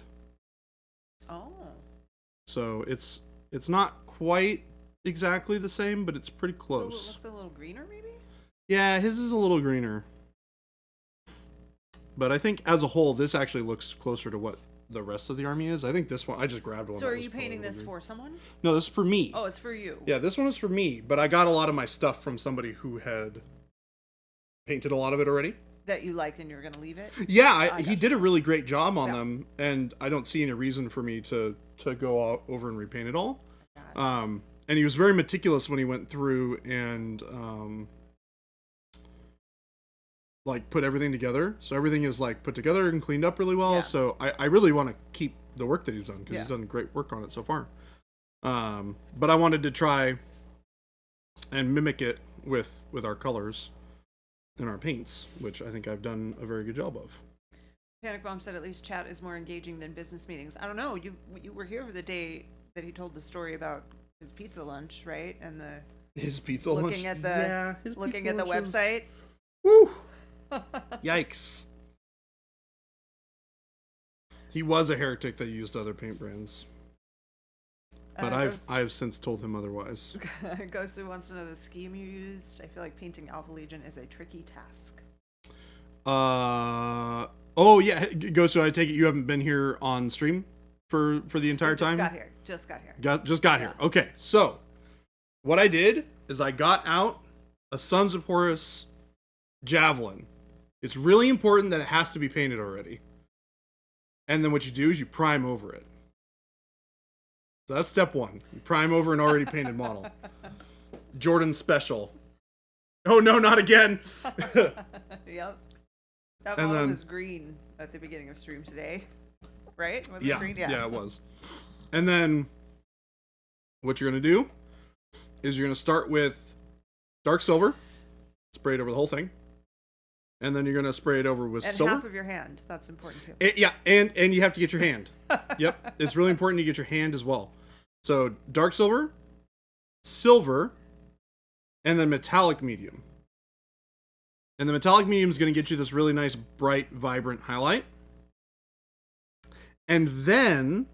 Oh. So it's not quite exactly the same, but it's pretty So it close. looks a little greener, maybe. Yeah, his is a little greener. But I think as a whole, this actually looks closer to what the rest of the army is. I think this one, I just grabbed one. So that are was you probably painting a little this green. for someone? No, this is for me. Oh, it's for you. Yeah, this one is for me, but I got a lot of my stuff from somebody who had painted a lot of it already. That you liked and you're gonna leave it. Yeah, he gotcha. did a really great job on Yeah. them, and I don't see any reason for me to go out over and repaint it all. Got it. And he was very meticulous when he went through and like put everything together. So everything is like put together and cleaned up really well. Yeah. So I really want to keep the work that he's done because Yeah. he's done great work on it so far. But I wanted to try and mimic it with our colors and our paints, which I think I've done a very good job of. Panic Bomb said at least chat is more engaging than business meetings. I don't know. You were here for the day that he told the story about his pizza lunch, right? And the His pizza lunch. looking at the Yeah, his looking pizza at the lunch was- website. Woo! Yikes. He was a heretic that used other paint brands. But I've since told him otherwise. Ghost wants to know the scheme you used. I feel like painting Alpha Legion is a tricky task. Oh yeah, Ghost, I take it you haven't been here on stream for the entire time? Just got here. Just got here. Okay, so what I did is I got out a Sons of Horus javelin. It's really important that it has to be painted already. And then what you do is you prime over it. So that's step one. You prime over an already painted model. Jordan Special. Oh no, not again. Yep. That And model then- was green at the beginning of stream today. Right? Was it Yeah, green? yeah, it was. And then what you're going to do is you're going to start with dark silver, spray it over the whole thing. And then you're going to spray it over with And silver. half of your hand. That's important too. Yeah, and you have to get your hand. Yep, it's really important you get your hand as well. So dark silver, silver, and then metallic medium. And the metallic medium is going to get you this really nice, bright, vibrant highlight. And then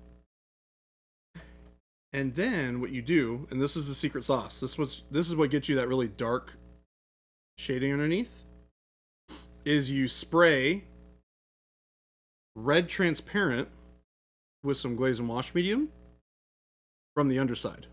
what you do, and this is the secret sauce. This is what gets you that really dark shading underneath, is you spray red transparent with some glaze and wash medium from the underside.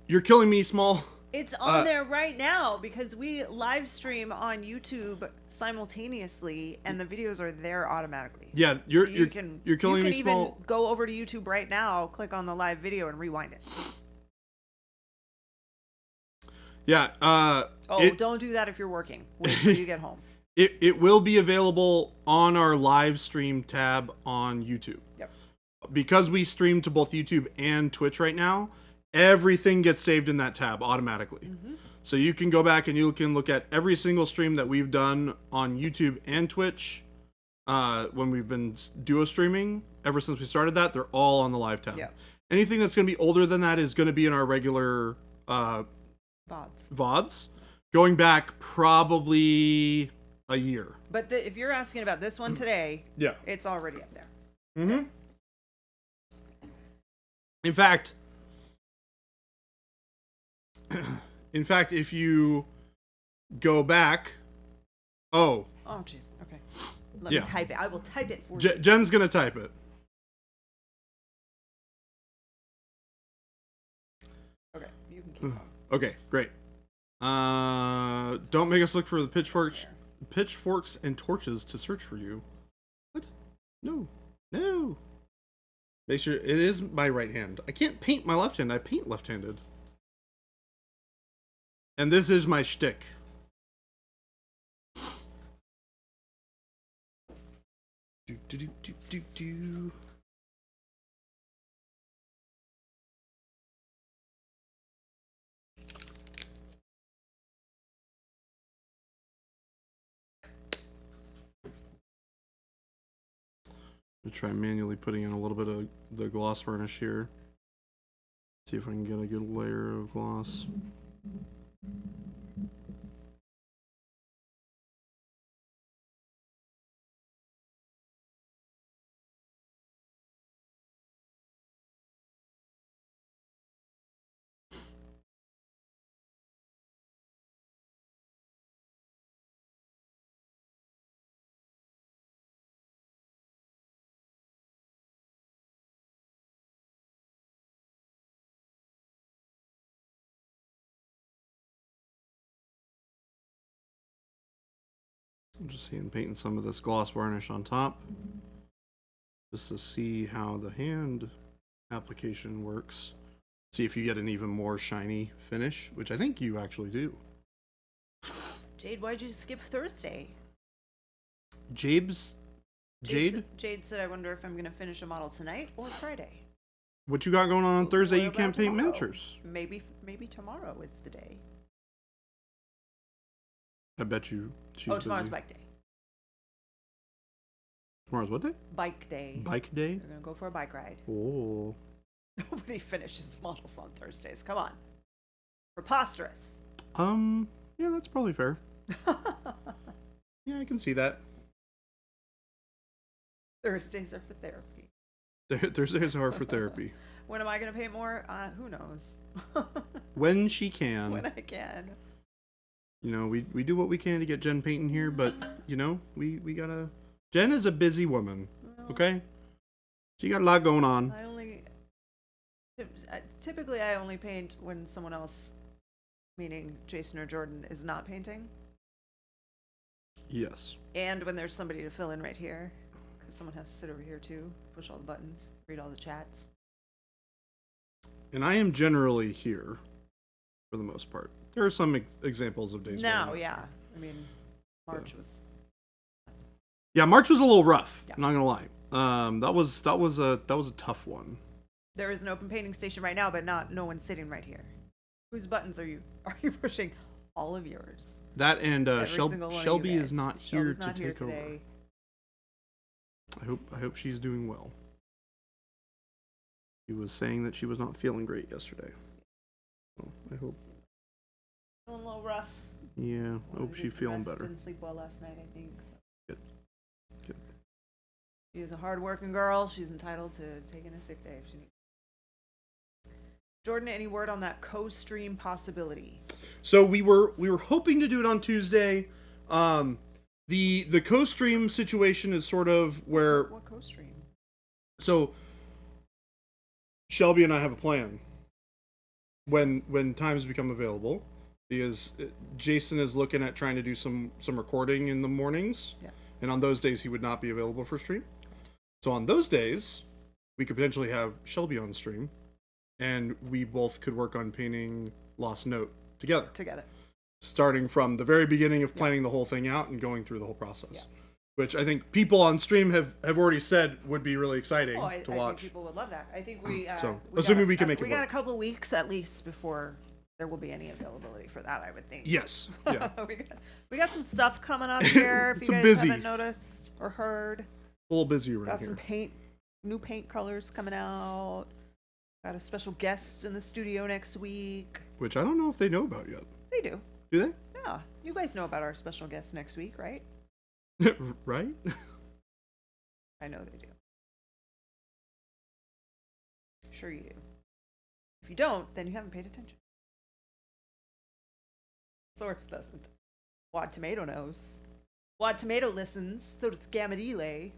You're killing me, Small. It's on there right now because we live stream on YouTube simultaneously, and the videos are there automatically. Yeah, So you're you can killing me, even Small. go over to YouTube right now, click on the live video, and rewind it. Yeah. Don't do that if you're working. Wait till you get home. It will be available on our live stream tab on YouTube. Yep. Because we stream to both YouTube and Twitch right now, everything gets saved in that tab automatically. Mm-hmm. So you can go back and you can look at every single stream that we've done on YouTube and Twitch when we've been duo streaming. Ever since we started that, they're all on the live tab. Yep. Anything that's going to be older than that is going to be in our regular VODs. Going back probably a year. But if you're asking about this one today, Yeah. it's already up there. Mm-hmm. In fact, if you go back, Oh, jeez. Okay. Let Yeah. me type it. I will type it for you. Jen's gonna type it. Okay, you can keep going. Okay, great. Don't make us look for the pitchforks and torches to search for you. What? No. Make sure it is my right hand. I can't paint my left hand. I paint left-handed. And this is my shtick. Do. I'm gonna try manually putting in a little bit of the gloss varnish here. See if I can get a good layer of gloss. I'm just seeing painting some of this gloss varnish on top, just to see how the hand application works. See if you get an even more shiny finish, which I think you actually do. Jade, why'd you skip Thursday? Jade? Jade said, I wonder if I'm going to finish a model tonight or Friday. What you got going on Thursday? What You can't about paint tomorrow? miniatures. Maybe tomorrow is the day. I bet you she's Tomorrow's busy. bike day. Tomorrow's what day? Bike day. Bike day? We're going to go for a bike ride. Oh. Nobody finishes models on Thursdays. Come on. Preposterous. Yeah, that's probably fair. Yeah, I can see that. Thursdays are for therapy. Thursdays are for therapy. When am I going to paint more? Who knows? When she can. When I can. You know, we do what we can to get Jen painting here, but, you know, we gotta... Jen is a busy woman, okay? She got a lot going on. Typically I only paint when someone else, meaning Jason or Jordan, is not painting. Yes. And when there's somebody to fill in right here. Because someone has to sit over here too, push all the buttons, read all the chats. And I am generally here, for the most part. There are some examples of days where I'm No, not. yeah. I mean, March was... Yeah, March was a little rough. Yeah. I'm not gonna lie. That was a tough one. There is an open painting station right now, but no one's sitting right here. Whose buttons are you pushing? All of yours. That and Every single one of you Shelby is guys. not here Shelby's not to here take over. today. I hope she's doing well. She was saying that she was not feeling great yesterday. Well, I hope. Feeling a little rough. Yeah, I hope she's feeling better. Didn't sleep well last night, I think. So. Good. Good. She is a hard-working girl. She's entitled to taking a sick day if she needs. Jordan, any word on that co-stream possibility? So we were hoping to do it on Tuesday. The co-stream situation is sort of where What co-stream? so Shelby and I have a plan when times become available, because Jason is looking at trying to do some recording in the mornings. Yeah. And on those days he would not be available for stream. So on those days we could potentially have Shelby on stream, and we both could work on painting Lost Note together. Starting from the very beginning of planning the whole thing out and going through the whole process. Yeah. Which I think people on stream have already said would be really exciting to I watch. think people would love that. I think we So, assuming we can make it we got work. a couple weeks at least before there will be any availability for that, I would think. Yes. Yeah. we got some stuff coming up here if you Some guys busy. haven't noticed or heard. A little busy around Got here. some new paint colors coming out. Got a special guest in the studio next week. Which I don't know if they know about yet. They do. Do they? Yeah. You guys know about our special guest next week, right? Right? I know they do. Sure you do. If you don't, then you haven't paid attention. Source doesn't. Wad Tomato knows. Wad Tomato listens, so does Gamadile.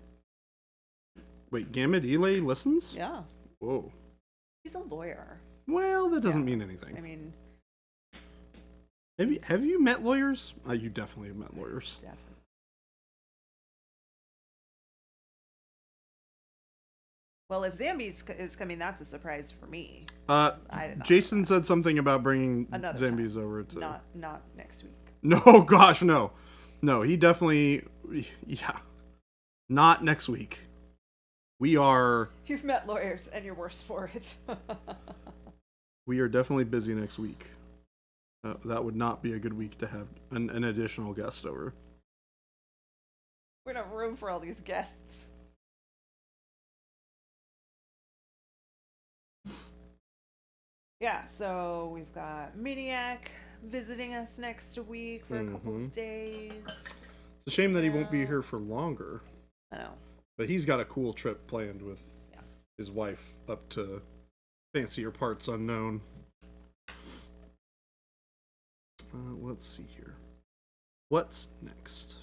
Wait, Gamadile listens? Yeah. Whoa. He's a lawyer. Well, that doesn't Yeah. mean anything. I mean, Have you met lawyers? You definitely have met lawyers. definitely. Well, if Zambi's is coming, that's a surprise for me. I did not. Jason said something about bringing Another Zambies time. over to. Not next week. No, gosh, no. No, he definitely. Yeah. Not next week. We are. You've met lawyers and you're worse for it. We are definitely busy next week. That would not be a good week to have an additional guest over. We don't have room for all these guests. Yeah, so we've got Miniac visiting us next week for a couple of days. It's a shame that he won't be Yeah. here for longer, I know. but he's got a cool trip planned with Yeah. his wife up to fancier parts unknown. Let's see here. What's next?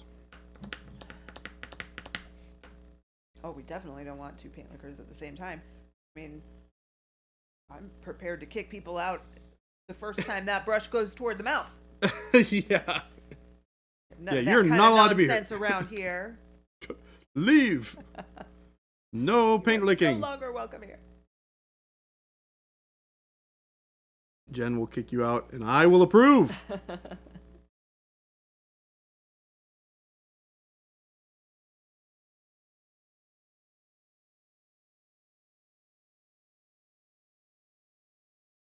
Oh, we definitely don't want two paint liquors at the same time. I mean, I'm prepared to kick people out the first time that brush goes toward the mouth. Yeah. No, Yeah, that you're kind not of allowed to be here. nonsense around here. Leave. No paint No licking. longer welcome here. Jen will kick you out, and I will approve.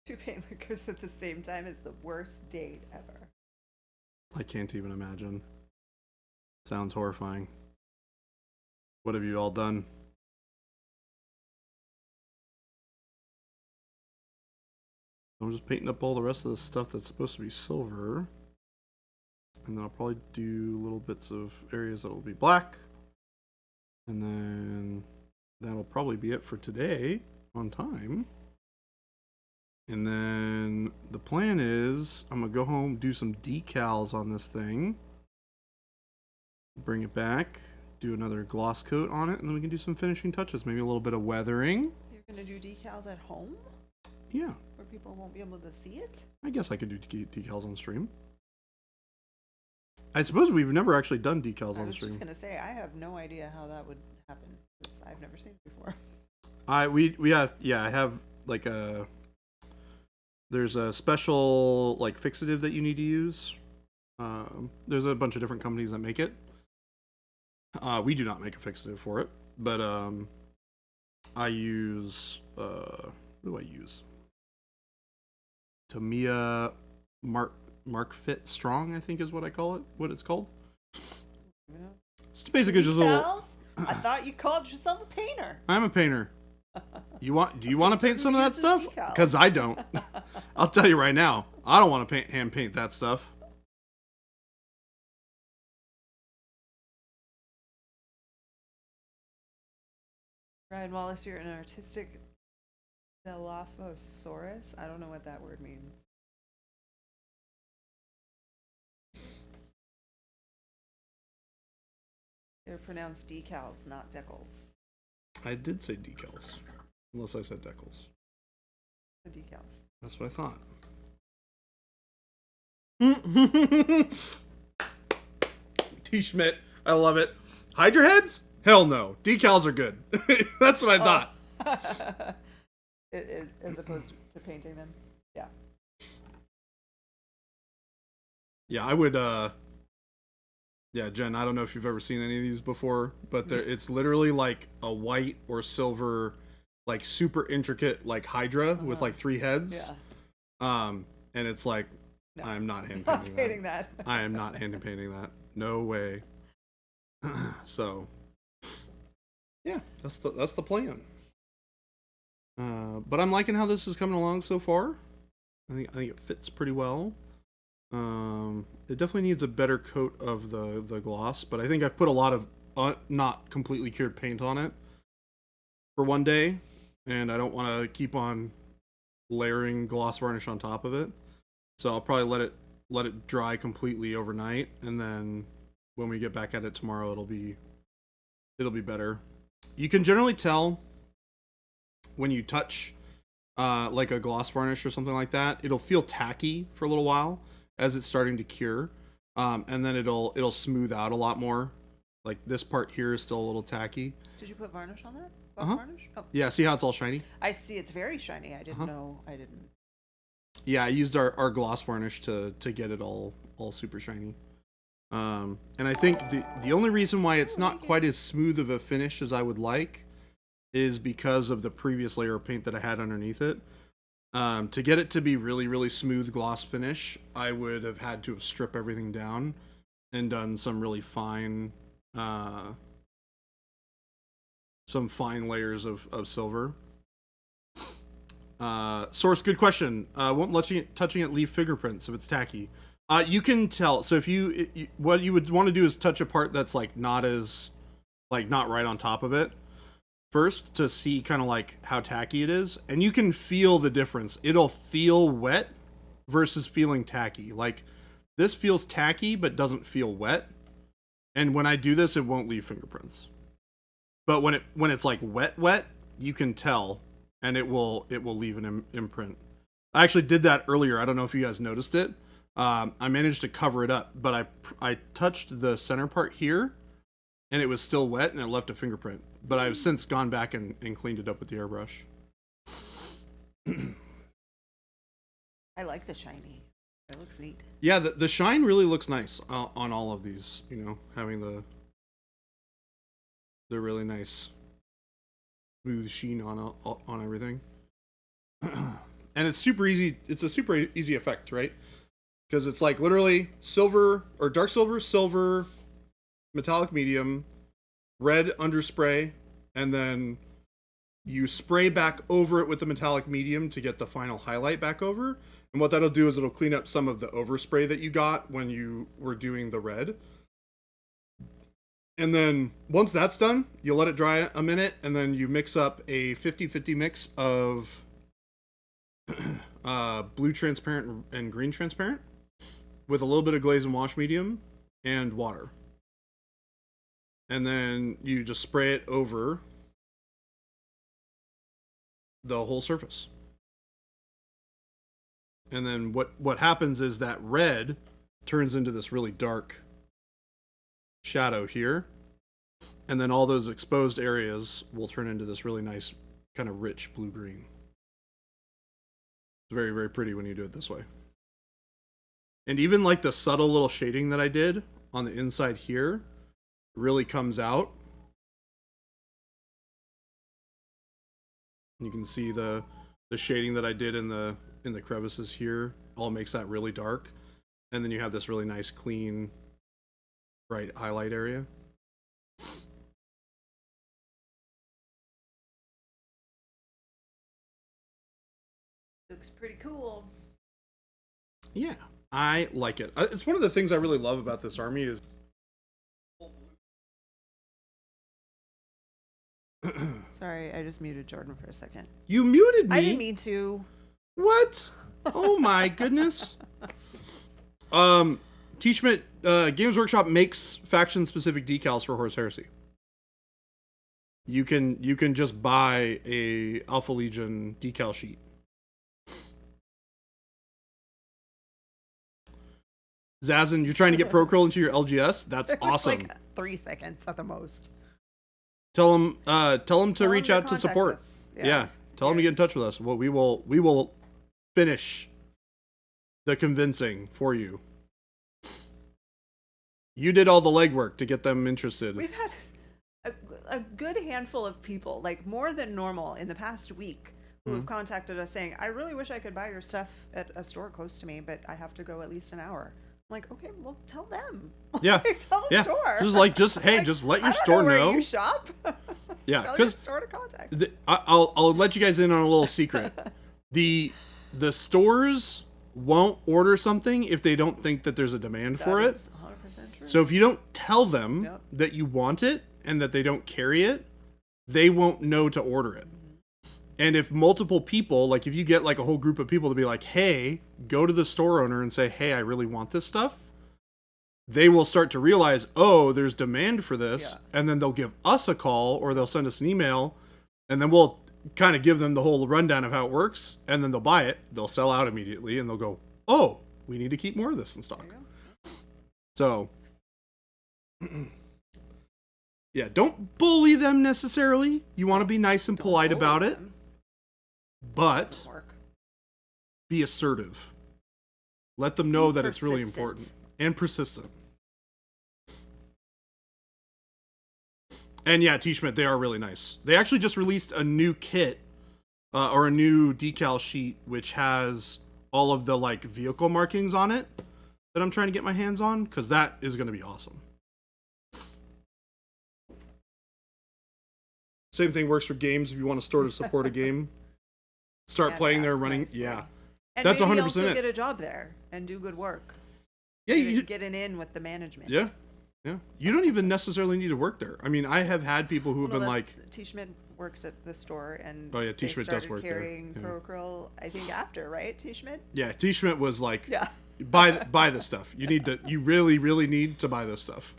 Two paint lickers at the same time is the worst date ever. I can't even imagine. Sounds horrifying. What have you all done? I'm just painting up all the rest of the stuff that's supposed to be silver. And then I'll probably do little bits of areas that will be black. And then that'll probably be it for today on time. And then the plan is I'm going to go home, do some decals on this thing. Bring it back, do another gloss coat on it, and then we can do some finishing touches. Maybe a little bit of weathering. You're going to do decals at home? Yeah. Where people won't be able to see it? I guess I could do decals on stream. I suppose we've never actually done decals I on was stream. just going to say, I have no idea how that would happen. 'Cause I've never seen it before. I have like there's a special like fixative that you need to use. There's a bunch of different companies that make it. We do not make a fixative for it, but I use what do I use? Tamiya Mark Fit Strong, I think is what I call it. What it's called. It's basically just a little. Decals? I thought you called yourself a painter. I'm a painter. Do you want to paint some of that uses stuff? decals? Because I don't. I'll tell you right now, I don't want to hand paint that stuff. Ryan Wallace, you're an artistic Dilophosaurus. I don't know what that word means. They're pronounced decals, not decals. I did say decals, unless I said decals. The decals. That's what I thought. T. Schmidt, I love it. Hydra heads? Hell no. Decals are good. That's what I thought. As opposed to painting them. Yeah. Yeah, I would. Yeah, Jen, I don't know if you've ever seen any of these before, but it's literally like a white or silver, like super intricate, like Hydra with like 3 heads. Yeah. And it's like, No. I'm not hand Not painting painting that. that. I am not hand painting that. No way. So, yeah, that's the plan. But I'm liking how this is coming along so far. I think it fits pretty well. It definitely needs a better coat of the gloss, but I think I've put a lot of not completely cured paint on it for one day, and I don't want to keep on layering gloss varnish on top of it. So I'll probably let it dry completely overnight, and then when we get back at it tomorrow, it'll be better. You can generally tell when you touch like a gloss varnish or something like that, it'll feel tacky for a little while as it's starting to cure, and then it'll smooth out a lot more. Like this part here is still a little tacky. Did you put varnish on that? Gloss varnish? Oh. Yeah, see how it's all shiny? I see it's very shiny. I didn't know. I didn't. Yeah, I used our gloss varnish to get it all super shiny. And I think the only reason why it's not quite as smooth of a finish as I would like is because of the previous layer of paint that I had underneath it. To get it to be really, really smooth gloss finish, I would have had to have stripped everything down and done some really fine, layers of silver. Source, good question. Won't let you touching it leave fingerprints if it's tacky. You can tell. So if what you would want to do is touch a part that's like not right on top of it first to see kind of like how tacky it is, and you can feel the difference. It'll feel wet versus feeling tacky. Like this feels tacky but doesn't feel wet, and when I do this, it won't leave fingerprints. But when it's like wet, you can tell, and it will leave an imprint. I actually did that earlier. I don't know if you guys noticed it. I managed to cover it up, but I touched the center part here, and it was still wet, and it left a fingerprint. But I've since gone back and cleaned it up with the airbrush. I like the shiny. It looks neat. Yeah, the shine really looks nice on all of these. You know, having the really nice smooth sheen on everything. And it's super easy. It's a super easy effect, right? Because it's like literally silver or dark silver, metallic medium, red underspray, and then you spray back over it with the metallic medium to get the final highlight back over. And what that'll do is it'll clean up some of the overspray that you got when you were doing the red. And then once that's done, you let it dry a minute, and then you mix up a 50-50 mix of blue transparent and green transparent with a little bit of glaze and wash medium and water. And then you just spray it over the whole surface. And then what happens is that red turns into this really dark shadow here. And then all those exposed areas will turn into this really nice kind of rich blue-green. It's very, very pretty when you do it this way. And even like the subtle little shading that I did on the inside here really comes out. You can see the shading that I did in the crevices here all makes that really dark. And then you have this really nice, clean, bright highlight area. Looks pretty cool. Yeah, I like it. It's one of the things I really love about this army is Sorry, I just muted Jordan for a second. you muted me. I didn't mean to. What? Oh my goodness. T-Schmidt Games Workshop makes faction specific decals for Horus Heresy. You can just buy a Alpha Legion decal sheet. Zazin, you're trying to get Procurl into your LGS? That's awesome. Like 3 seconds at the most. Tell him to reach out to support. Us. Yeah. Tell him to get in touch with us. Well, we will finish the convincing for you. You did all the legwork to get them interested. We've had a good handful of people, like more than normal in the past week, who have contacted us saying, I really wish I could buy your stuff at a store close to me, but I have to go at least an hour. I'm like, okay, well, tell them. Yeah. Like, tell the store. Just let your I don't store know. Where know. You shop. Yeah, tell your store to contact. I'll let you guys in on a little secret. The stores won't order something if they don't think that there's a demand for it. 100% true. So if you don't tell them that you want it and that they don't carry it, they won't know to order it. And if multiple people, like if you get like a whole group of people to be like, hey, go to the store owner and say, hey, I really want this stuff, they will start to realize, oh, there's demand for this. Yeah. And then they'll give us a call or they'll send us an email, and then we'll kind of give them the whole rundown of how it works. And then they'll buy it. They'll sell out immediately and they'll go, oh, we need to keep more of this in stock. So, yeah, don't bully them necessarily. You want to be nice and polite about it. But be assertive. Let them know that it's really important. And persistent. And yeah, T-Schmidt, they are really nice. They actually just released a new kit, or a new decal sheet, which has all of the like vehicle markings on it that I'm trying to get my hands on, because that is going to be awesome. Same thing works for games. If you want to store to support a game, start playing there, running. Nicely. Yeah, and that's 100%. Also get a job there and do good work. Yeah, you get an in with the management. Yeah, yeah. You don't even necessarily need to work there. I mean, I have had people who have been like, T-Schmidt works at the store, and T-Schmidt does work there. Carrying Procurl, I think after, right, T-Schmidt? Yeah, T-Schmidt was like, buy this stuff. You really, really need to buy this stuff.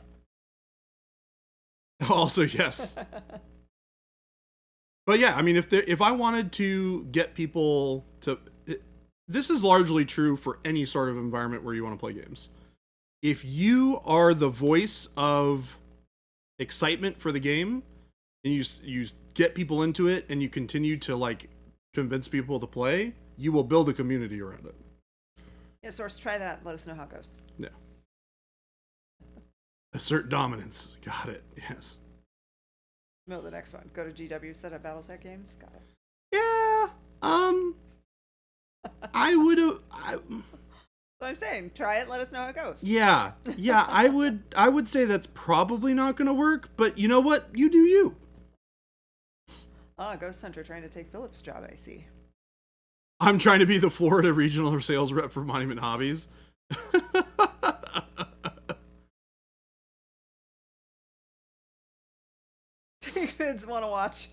Also, yes. But yeah, I mean, if I wanted to get people to, this is largely true for any sort of environment where you want to play games. If you are the voice of excitement for the game, and you get people into it, and you continue to like convince people to play, you will build a community around it. Yeah, Source, try that. Let us know how it goes. Yeah. Assert dominance. Got it. Yes. No, the next one. Go to GW, set up BattleTech games. Got it. Yeah. I would have. So I'm saying, try it. Let us know how it goes. Yeah. I would say that's probably not going to work. But you know what? You do you. Ghost Hunter trying to take Philip's job. I see. I'm trying to be the Florida regional sales rep for Monument Hobbies. Kids want to watch.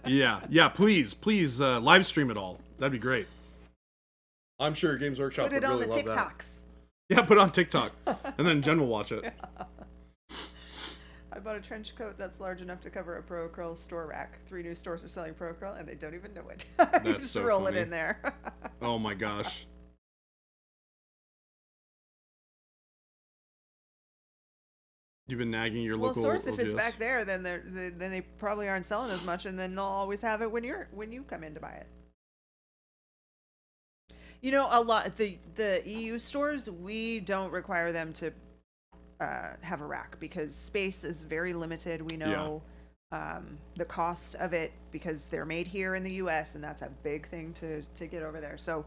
Yeah. Please, live stream it all. That'd be great. I'm sure Games Workshop Put would it on really the love TikToks. that. Yeah, put it on TikTok, and then Jen will watch it. Yeah. I bought a trench coat that's large enough to cover a Pro Acryl store rack. 3 new stores are selling Pro Acryl, and they don't even know it. You just so roll funny. it in there. Oh my gosh. You've been nagging your Well, local. Source, if it's OGS. back there, then they probably aren't selling as much, and then they'll always have it when you come in to buy it. You know, a lot the EU stores, we don't require them to have a rack because space is very limited. We know the cost of it because they're made here in the U.S. and that's a big thing to get over there. So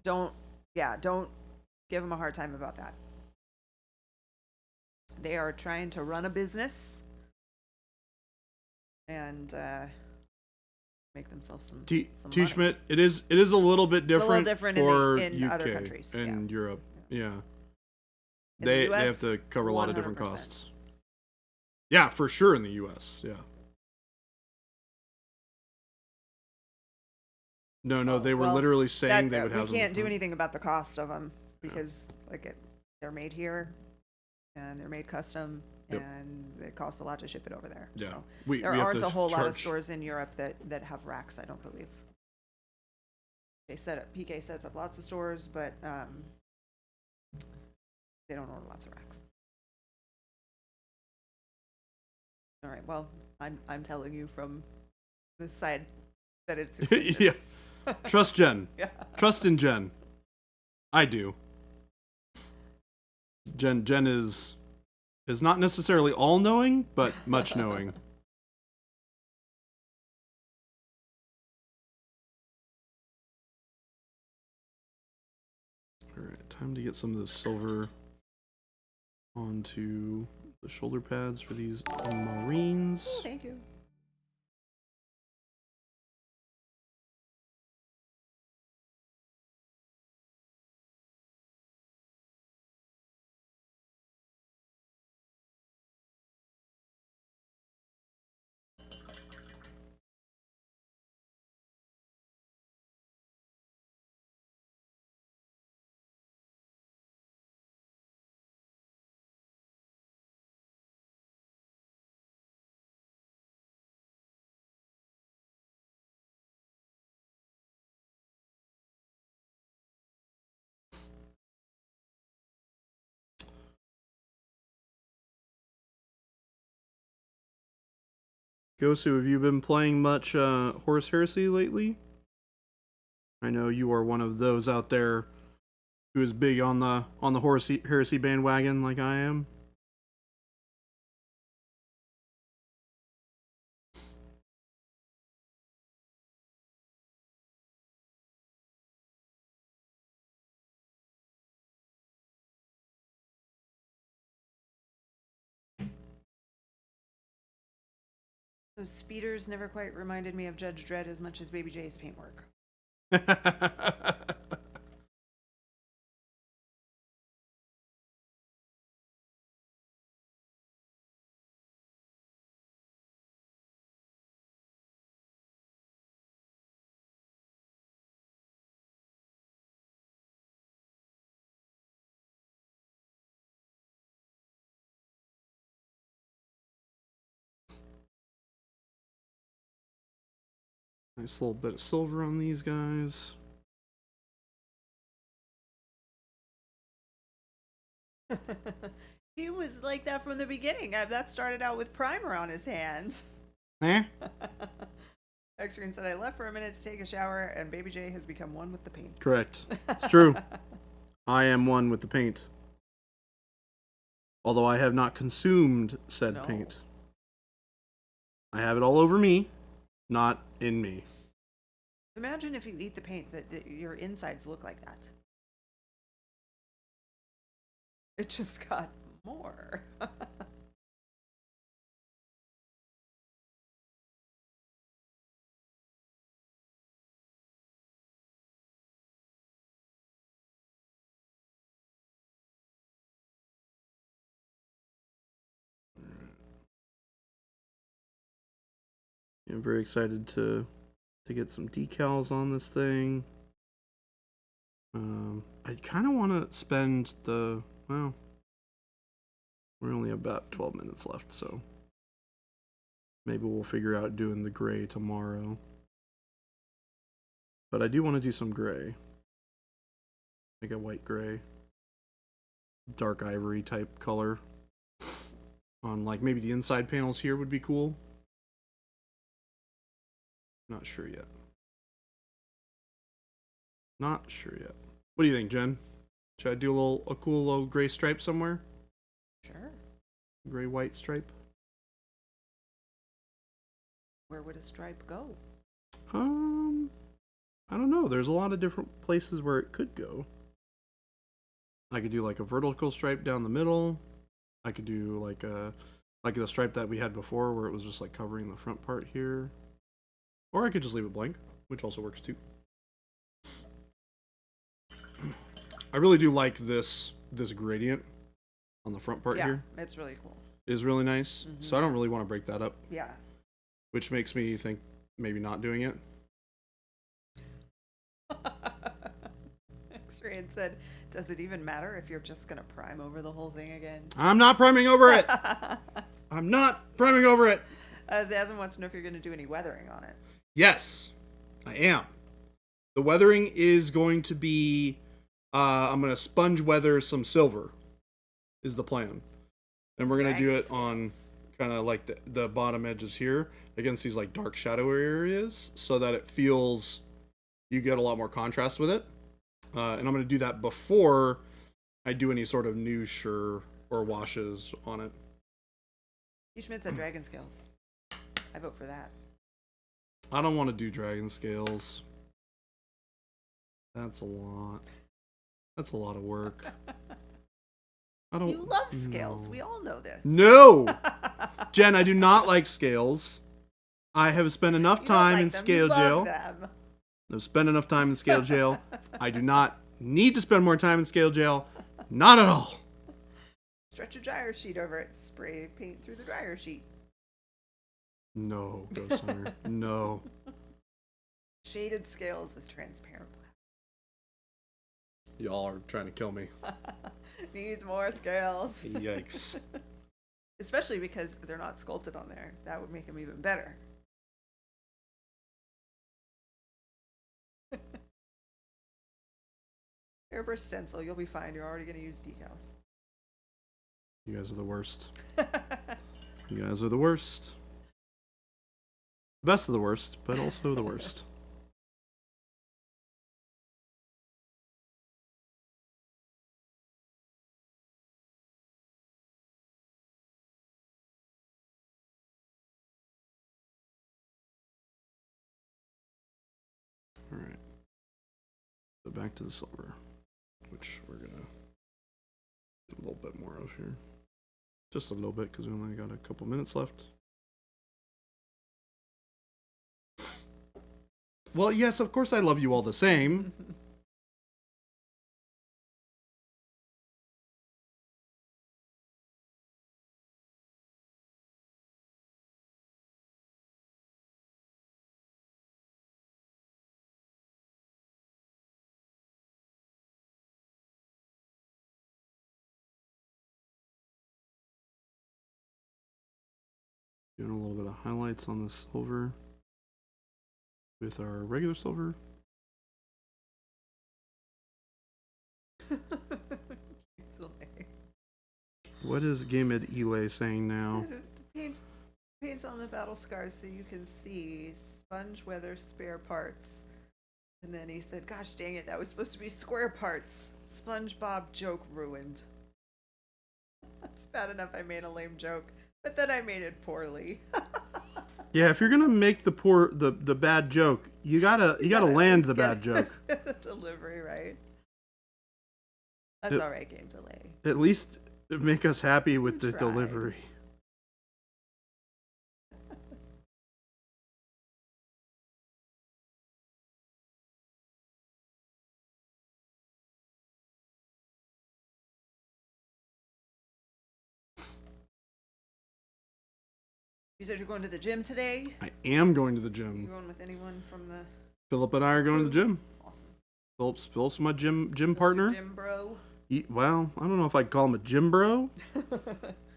don't give them a hard time about that. They are trying to run a business and make themselves some money. Schmidt, it is a little bit different, It's a little different for in UK other countries and Europe. Yeah. In They the have US, to cover a lot of different 100%. costs. Yeah, for sure in the US. Yeah. No, they were Well, literally saying they that- would have we them can't do front. anything about the cost of them because they're made here and they're made custom. Yep. And it costs a lot to ship it over there. Yeah. So We there have aren't to a whole lot of charge. stores in Europe that have racks, I don't believe. PK sets up lots of stores, but they don't order lots of racks. All right, well, I'm telling you from this side that it's expensive. Yeah. Trust Jen. Yeah. Trust in Jen. I do. Jen is not necessarily all knowing, but much knowing. Alright, time to get some of this silver onto the shoulder pads for these Marines. Oh, thank you. Gosu, have you been playing much Horus Heresy lately? I know you are one of those out there who is big on the Horus Heresy bandwagon like I am. Those speeders never quite reminded me of Judge Dredd as much as Baby J's paintwork. Nice little bit of silver on these guys. He was like that from the beginning. That started out with primer on his hands. Eh? Extreme said, I left for a minute to take a shower, and Baby J has become one with the paint. Correct. It's true. I am one with the paint. Although I have not consumed said No. paint. I have it all over me, not in me. Imagine if you eat the paint that your insides look like that. It just got more. I'm very excited to get some decals on this thing. I kind of want to spend well, we're only about 12 minutes left, so maybe we'll figure out doing the gray tomorrow. But I do want to do some gray. Like a white gray. Dark ivory type color. On like maybe the inside panels here would be cool. Not sure yet. Not sure yet. What do you think, Jen? Should I do a cool little gray stripe somewhere? Sure. Gray white stripe? Where would a stripe go? I don't know. There's a lot of different places where it could go. I could do like a vertical stripe down the middle. I could do like the stripe that we had before where it was just like covering the front part here. Or I could just leave it blank, which also works too. I really do like this gradient on the front part here. Yeah, it's really cool. Is really nice. Mm-hmm. So I don't really want to break that up. Yeah. Which makes me think maybe not doing it. X-Ray had said, does it even matter if you're just going to prime over the whole thing again? I'm not priming over it. I'm not priming over it. Zasm wants to know if you're going to do any weathering on it. Yes, I am. The weathering is going to be, I'm going to sponge weather some silver, is the plan. And we're going to do it on kind of like the bottom edges here against these like dark shadow areas so that it feels, you get a lot more contrast with it. And I'm going to do that before I do any sort of nouche or washes on it. Schmidt said dragon scales. I vote for that. I don't want to do dragon scales. That's a lot. That's a lot of work. I don't. You love scales. No. We all know this. No! Jen, I do not like scales. I have spent enough time in scale jail. Them. I've spent enough time in scale jail. I do not need to spend more time in scale jail. Not at all. Stretch a dryer sheet over it. Spray paint through the dryer sheet. No, Ghost Hunter. No. Shaded scales with transparent black. Y'all are trying to kill me. Needs more scales. Yikes. Especially because they're not sculpted on there. That would make them even better. Airbrush stencil, you'll be fine. You're already going to use decals. You guys are the worst. You guys are the worst. Best of the worst, but also the worst. All right. So back to the silver, which we're gonna do a little bit more of here. Just a little bit because we only got a couple minutes left. Well, yes, of course I love you all the same. Doing a little bit of highlights on the silver with our regular silver. What is Gamid Elay saying now? Paints on the battle scars so you can see sponge weather spare parts. And then he said, gosh dang it, that was supposed to be square parts. SpongeBob joke ruined. It's bad enough I made a lame joke, but then I made it poorly. Yeah, if you're gonna make the bad joke, you gotta land the bad joke. The delivery, right? That's all right, game delay. At least make us happy with the Try. delivery. You said you're going to the gym today? I am going to the Are you gym. going with anyone from the Philip and I are going to the gym. awesome Philip's my gym partner. gym bro? Well, I don't know if I'd call him a gym bro.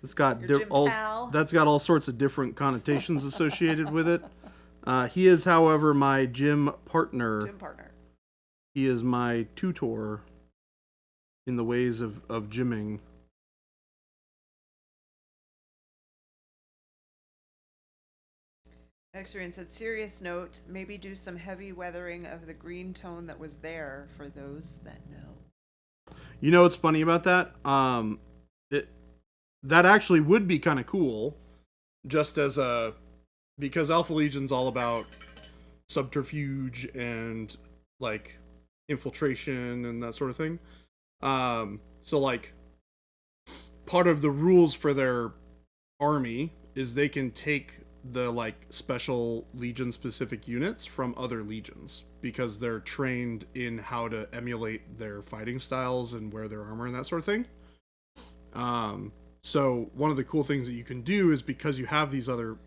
It's got Your gym pal? that's got all sorts of different connotations associated with it. He is, however, my gym partner. Gym partner. He is my tutor in the ways of gymming. X-Ray said, serious note, maybe do some heavy weathering of the green tone that was there for those that know. You know what's funny about that? That actually would be kind of cool, just as because Alpha Legion's all about subterfuge and like infiltration and that sort of thing. So like part of the rules for their army is they can take the like special legion specific units from other legions because they're trained in how to emulate their fighting styles and wear their armor and that sort of thing. So one of the cool things that you can do is because you have these other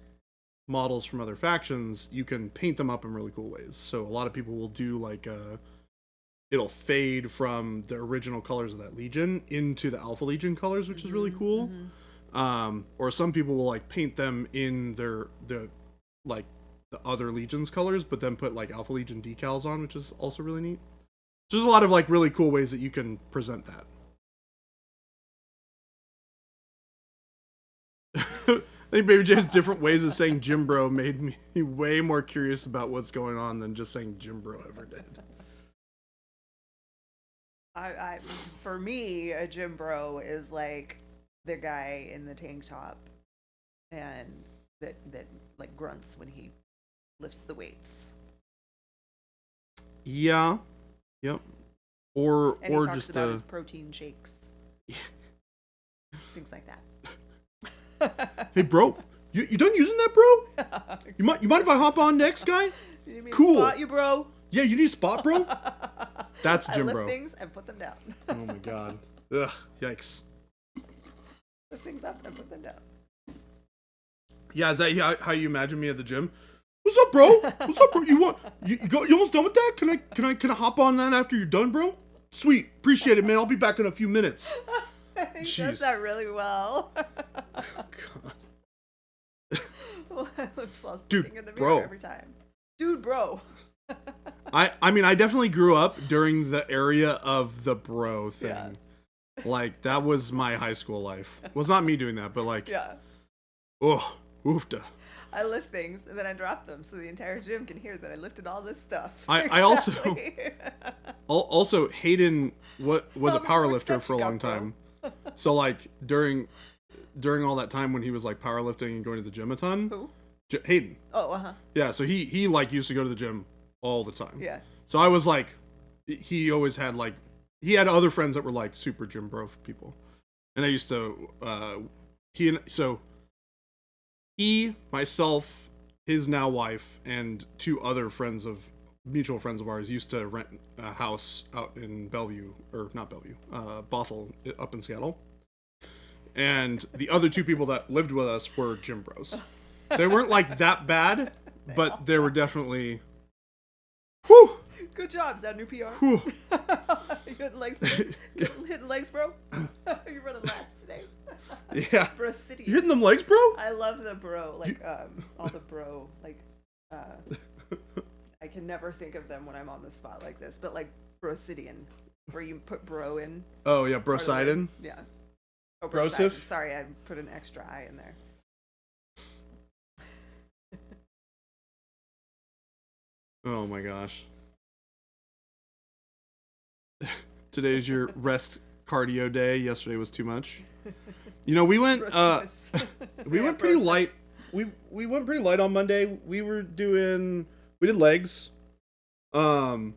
models from other factions, you can paint them up in really cool ways. So a lot of people will do like it'll fade from the original colors of that legion into the Alpha Legion colors, which is really cool. Mm-hmm. Or some people will like paint them in the other Legion's colors, but then put like Alpha Legion decals on, which is also really neat. There's a lot of like really cool ways that you can present that. I think Baby J's different ways of saying Jim Bro made me way more curious about what's going on than just saying Jim Bro ever did. For me, a gym bro is like the guy in the tank top and that like grunts when he lifts the weights. Yeah. Yep. Or And he talks just about his protein shakes. Things like that. Hey bro, you done using that, bro? You mind if I hop on next, guy? You need me Cool. to spot you, bro? Yeah, you need a spot, bro? That's I Jim lift Bro. things and put them down. Oh my god. Ugh, yikes. Lift things up and put them down. Yeah, is that how you imagine me at the gym? What's up, bro? What's up, bro? You almost done with that? Can I hop on that after you're done, bro? Sweet. Appreciate it, man. I'll be back in a few minutes. He Jeez. does that really well. Oh, God. Well, I looked while Dude, sitting in the mirror bro. every time. Dude, bro. I mean, I definitely grew up during the area of the bro thing. Yeah. Like, that was my high school life. Well, it's not me doing that, but like, Yeah. oh, oofda. I lift things and then I drop them so the entire gym can hear that I lifted all this stuff. I also Exactly. also Hayden was a How power many more lifter steps for a you got, long bro? time. So like during all that time when he was like powerlifting and going to the gym a ton, Who? Hayden. Oh, uh-huh. Yeah, so he like used to go to the gym all the time. Yeah. So I was like, he always had like, he had other friends that were like super gym bro people, and I used to he, myself, his now wife, and two other mutual friends of ours used to rent a house out in Bellevue, or not Bellevue, Bothell, up in Seattle. And the other two people that lived with us were gym bros. They weren't like that bad, but they were definitely. Whew! Good job. Is that a new PR? Whew. You hitting legs, hitting legs, bro? You running laps today? Yeah. Bro City. You hitting them legs, bro? I love the bro, like all the bro, like I can never think of them when I'm on the spot like this, but like Brosidian, where you put bro in. Oh yeah, part of the- Brosidon. Yeah. Oversight. Brosif? Sorry, I put an extra I in there. Oh my gosh. Today's your rest cardio day. Yesterday was too much. You know, we went we went pretty light. We went pretty light on Monday. We did legs. And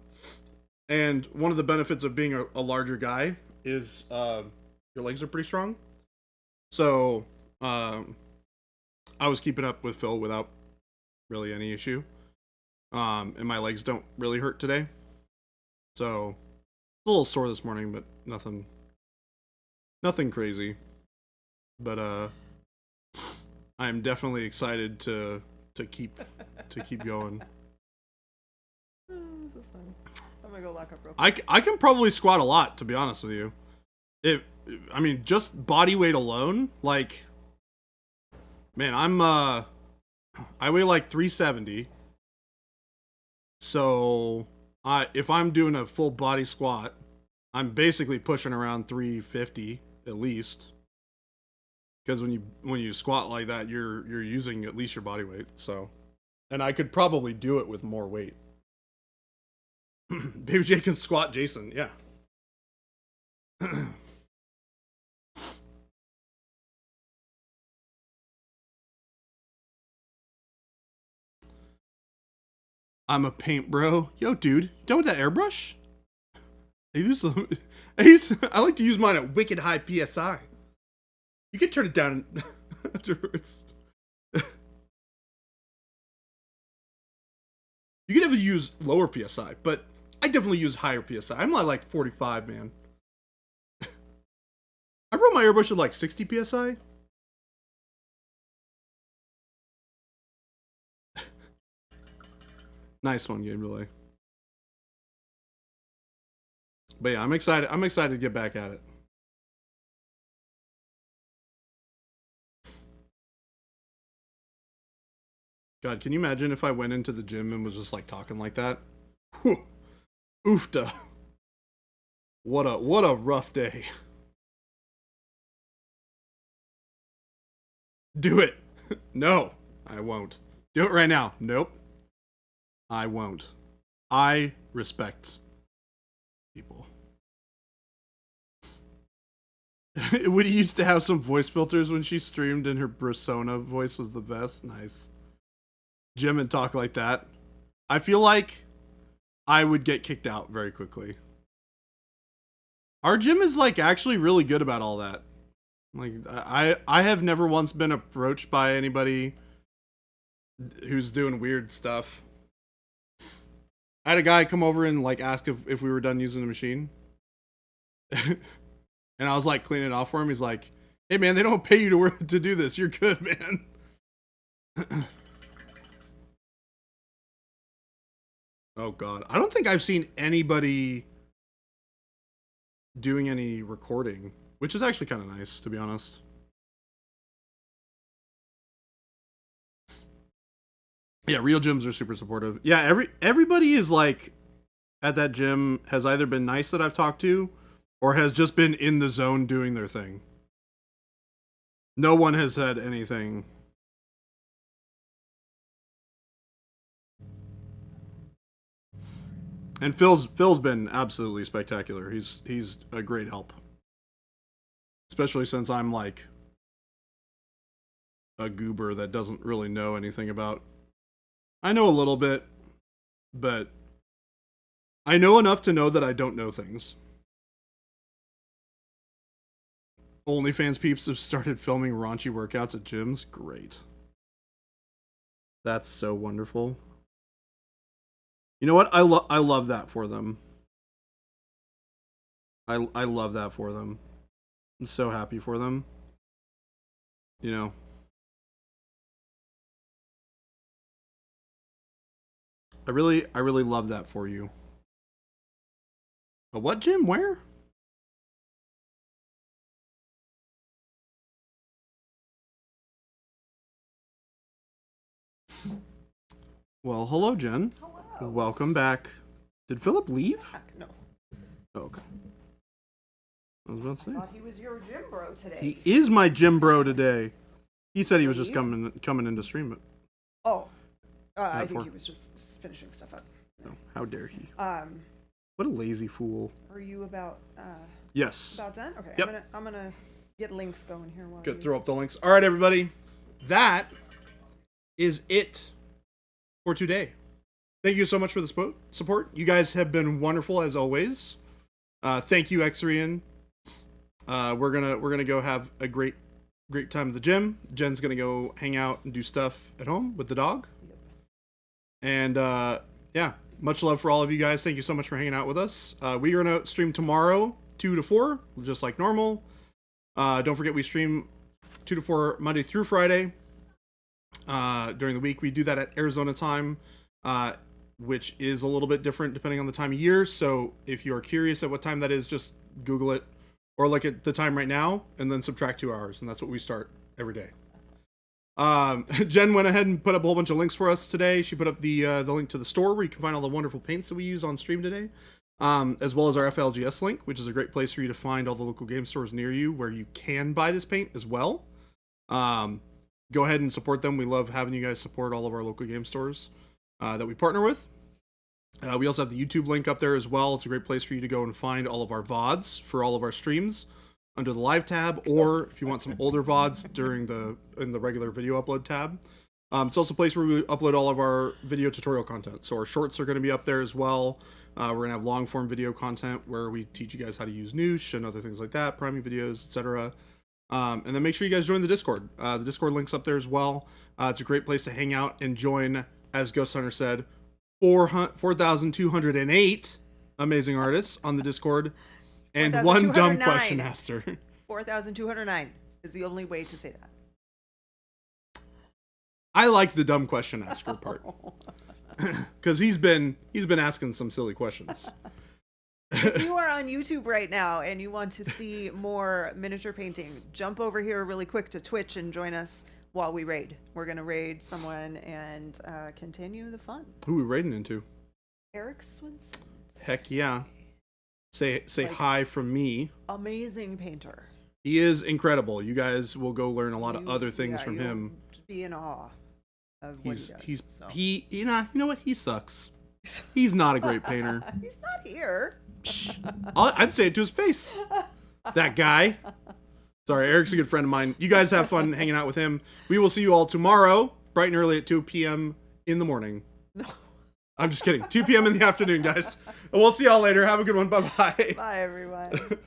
one of the benefits of being a larger guy is your legs are pretty strong. So I was keeping up with Phil without really any issue. And my legs don't really hurt today. So a little sore this morning, but nothing crazy. But I'm definitely excited to keep going. This is fun. I'm gonna go lock up real quick. I can probably squat a lot, to be honest with you. I mean, just body weight alone, like, man, I weigh like 370. So if I'm doing a full body squat, I'm basically pushing around 350 at least. Because when you squat like that, you're using at least your body weight. So, and I could probably do it with more weight. Baby J can squat Jason, yeah. I'm a paint bro. Yo, dude, you done with that airbrush? I like to use mine at wicked high PSI. You can turn it down afterwards. You can definitely use lower PSI, but I definitely use higher PSI. I'm like 45, man. I run my airbrush at like 60 PSI. Nice one, Game Delay. But yeah, I'm excited. I'm excited to get back at it. God, can you imagine if I went into the gym and was just like talking like that? Whew. Oofta. What a rough day. Do it. No, I won't. Do it right now. Nope. I won't. I respect people. Woody used to have some voice filters when she streamed, and her persona voice was the best. Nice. Jim and talk like that. I feel like I would get kicked out very quickly. Our gym is like actually really good about all that. Like I have never once been approached by anybody who's doing weird stuff. I had a guy come over and like ask if we were done using the machine. And I was like cleaning it off for him. He's like, "Hey man, they don't pay you to work to do this. You're good, man." Oh god. I don't think I've seen anybody doing any recording, which is actually kind of nice, to be honest. Yeah, real gyms are super supportive. Yeah, everybody is like at that gym has either been nice that I've talked to or has just been in the zone doing their thing. No one has said anything. And Phil's been absolutely spectacular. He's a great help. Especially since I'm like a goober that doesn't really know anything about. I know a little bit, but I know enough to know that I don't know things. OnlyFans peeps have started filming raunchy workouts at gyms. Great. That's so wonderful. You know what? I love that for them. I love that for them. I'm so happy for them. You know. I really love that for you. A what gym? Where? Well, hello, Jen. Hello. Welcome back. Did Philip leave? No. Oh, okay. I was about to I say. thought he was your gym bro today. He is my gym bro today. He said he was just Really? coming in to stream it. Oh, I Not think for- he was just finishing stuff up. No, how dare he? Um, What a lazy fool. are you about Yes. done? Okay, Yep. I'm gonna get links going here while Good. you... Throw up the links. All right, everybody. That is it for today. Thank you so much for the support. You guys have been wonderful as always. Thank you, Xrian. We're gonna go have a great time at the gym. Jen's gonna go hang out and do stuff at home with the dog. Yep. And yeah, much love for all of you guys. Thank you so much for hanging out with us. We are gonna stream tomorrow, 2 to 4, just like normal. Don't forget we stream 2 to 4 Monday through Friday. During the week, we do that at Arizona time, which is a little bit different depending on the time of year. So if you are curious at what time that is, just Google it or look at the time right now and then subtract 2 hours. And that's what we start every day. Jen went ahead and put up a whole bunch of links for us today. She put up the link to the store where you can find all the wonderful paints that we use on stream today, as well as our FLGS link, which is a great place for you to find all the local game stores near you where you can buy this paint as well. Go ahead and support them. We love having you guys support all of our local game stores that we partner with. We also have the YouTube link up there as well. It's a great place for you to go and find all of our VODs for all of our streams under the live tab, or if you want some older VODs in the regular video upload tab. It's also a place where we upload all of our video tutorial content. So our shorts are going to be up there as well. We're going to have long form video content where we teach you guys how to use Noosh and other things like that, priming videos, etc. And then make sure you guys join the Discord. The Discord link's up there as well. It's a great place to hang out and join, as Ghost Hunter said, 4,208 amazing artists on the Discord, and one dumb 4,209. question asker. 4,209 is the only way to say that. I like the dumb question asker part because he's been asking some silly questions. If you are on YouTube right now and you want to see more miniature painting, jump over here really quick to Twitch and join us while we raid. We're going to raid someone and continue the fun. Who are we raiding into? Eric Swinson. Heck yeah. Say Like- hi from me. Amazing painter. He is incredible. You guys will go learn a lot of You- other things yeah, from you'll him. Be in awe of what he does. So. You know what? He sucks. He's not a great painter. He's not here. I'd say it to his face. That guy. Sorry, Eric's a good friend of mine. You guys have fun hanging out with him. We will see you all tomorrow, bright and early at 2 p.m. in the morning. No. I'm just kidding. 2 p.m. in the afternoon, guys. We'll see y'all later. Have a good one. Bye-bye. Bye, everyone.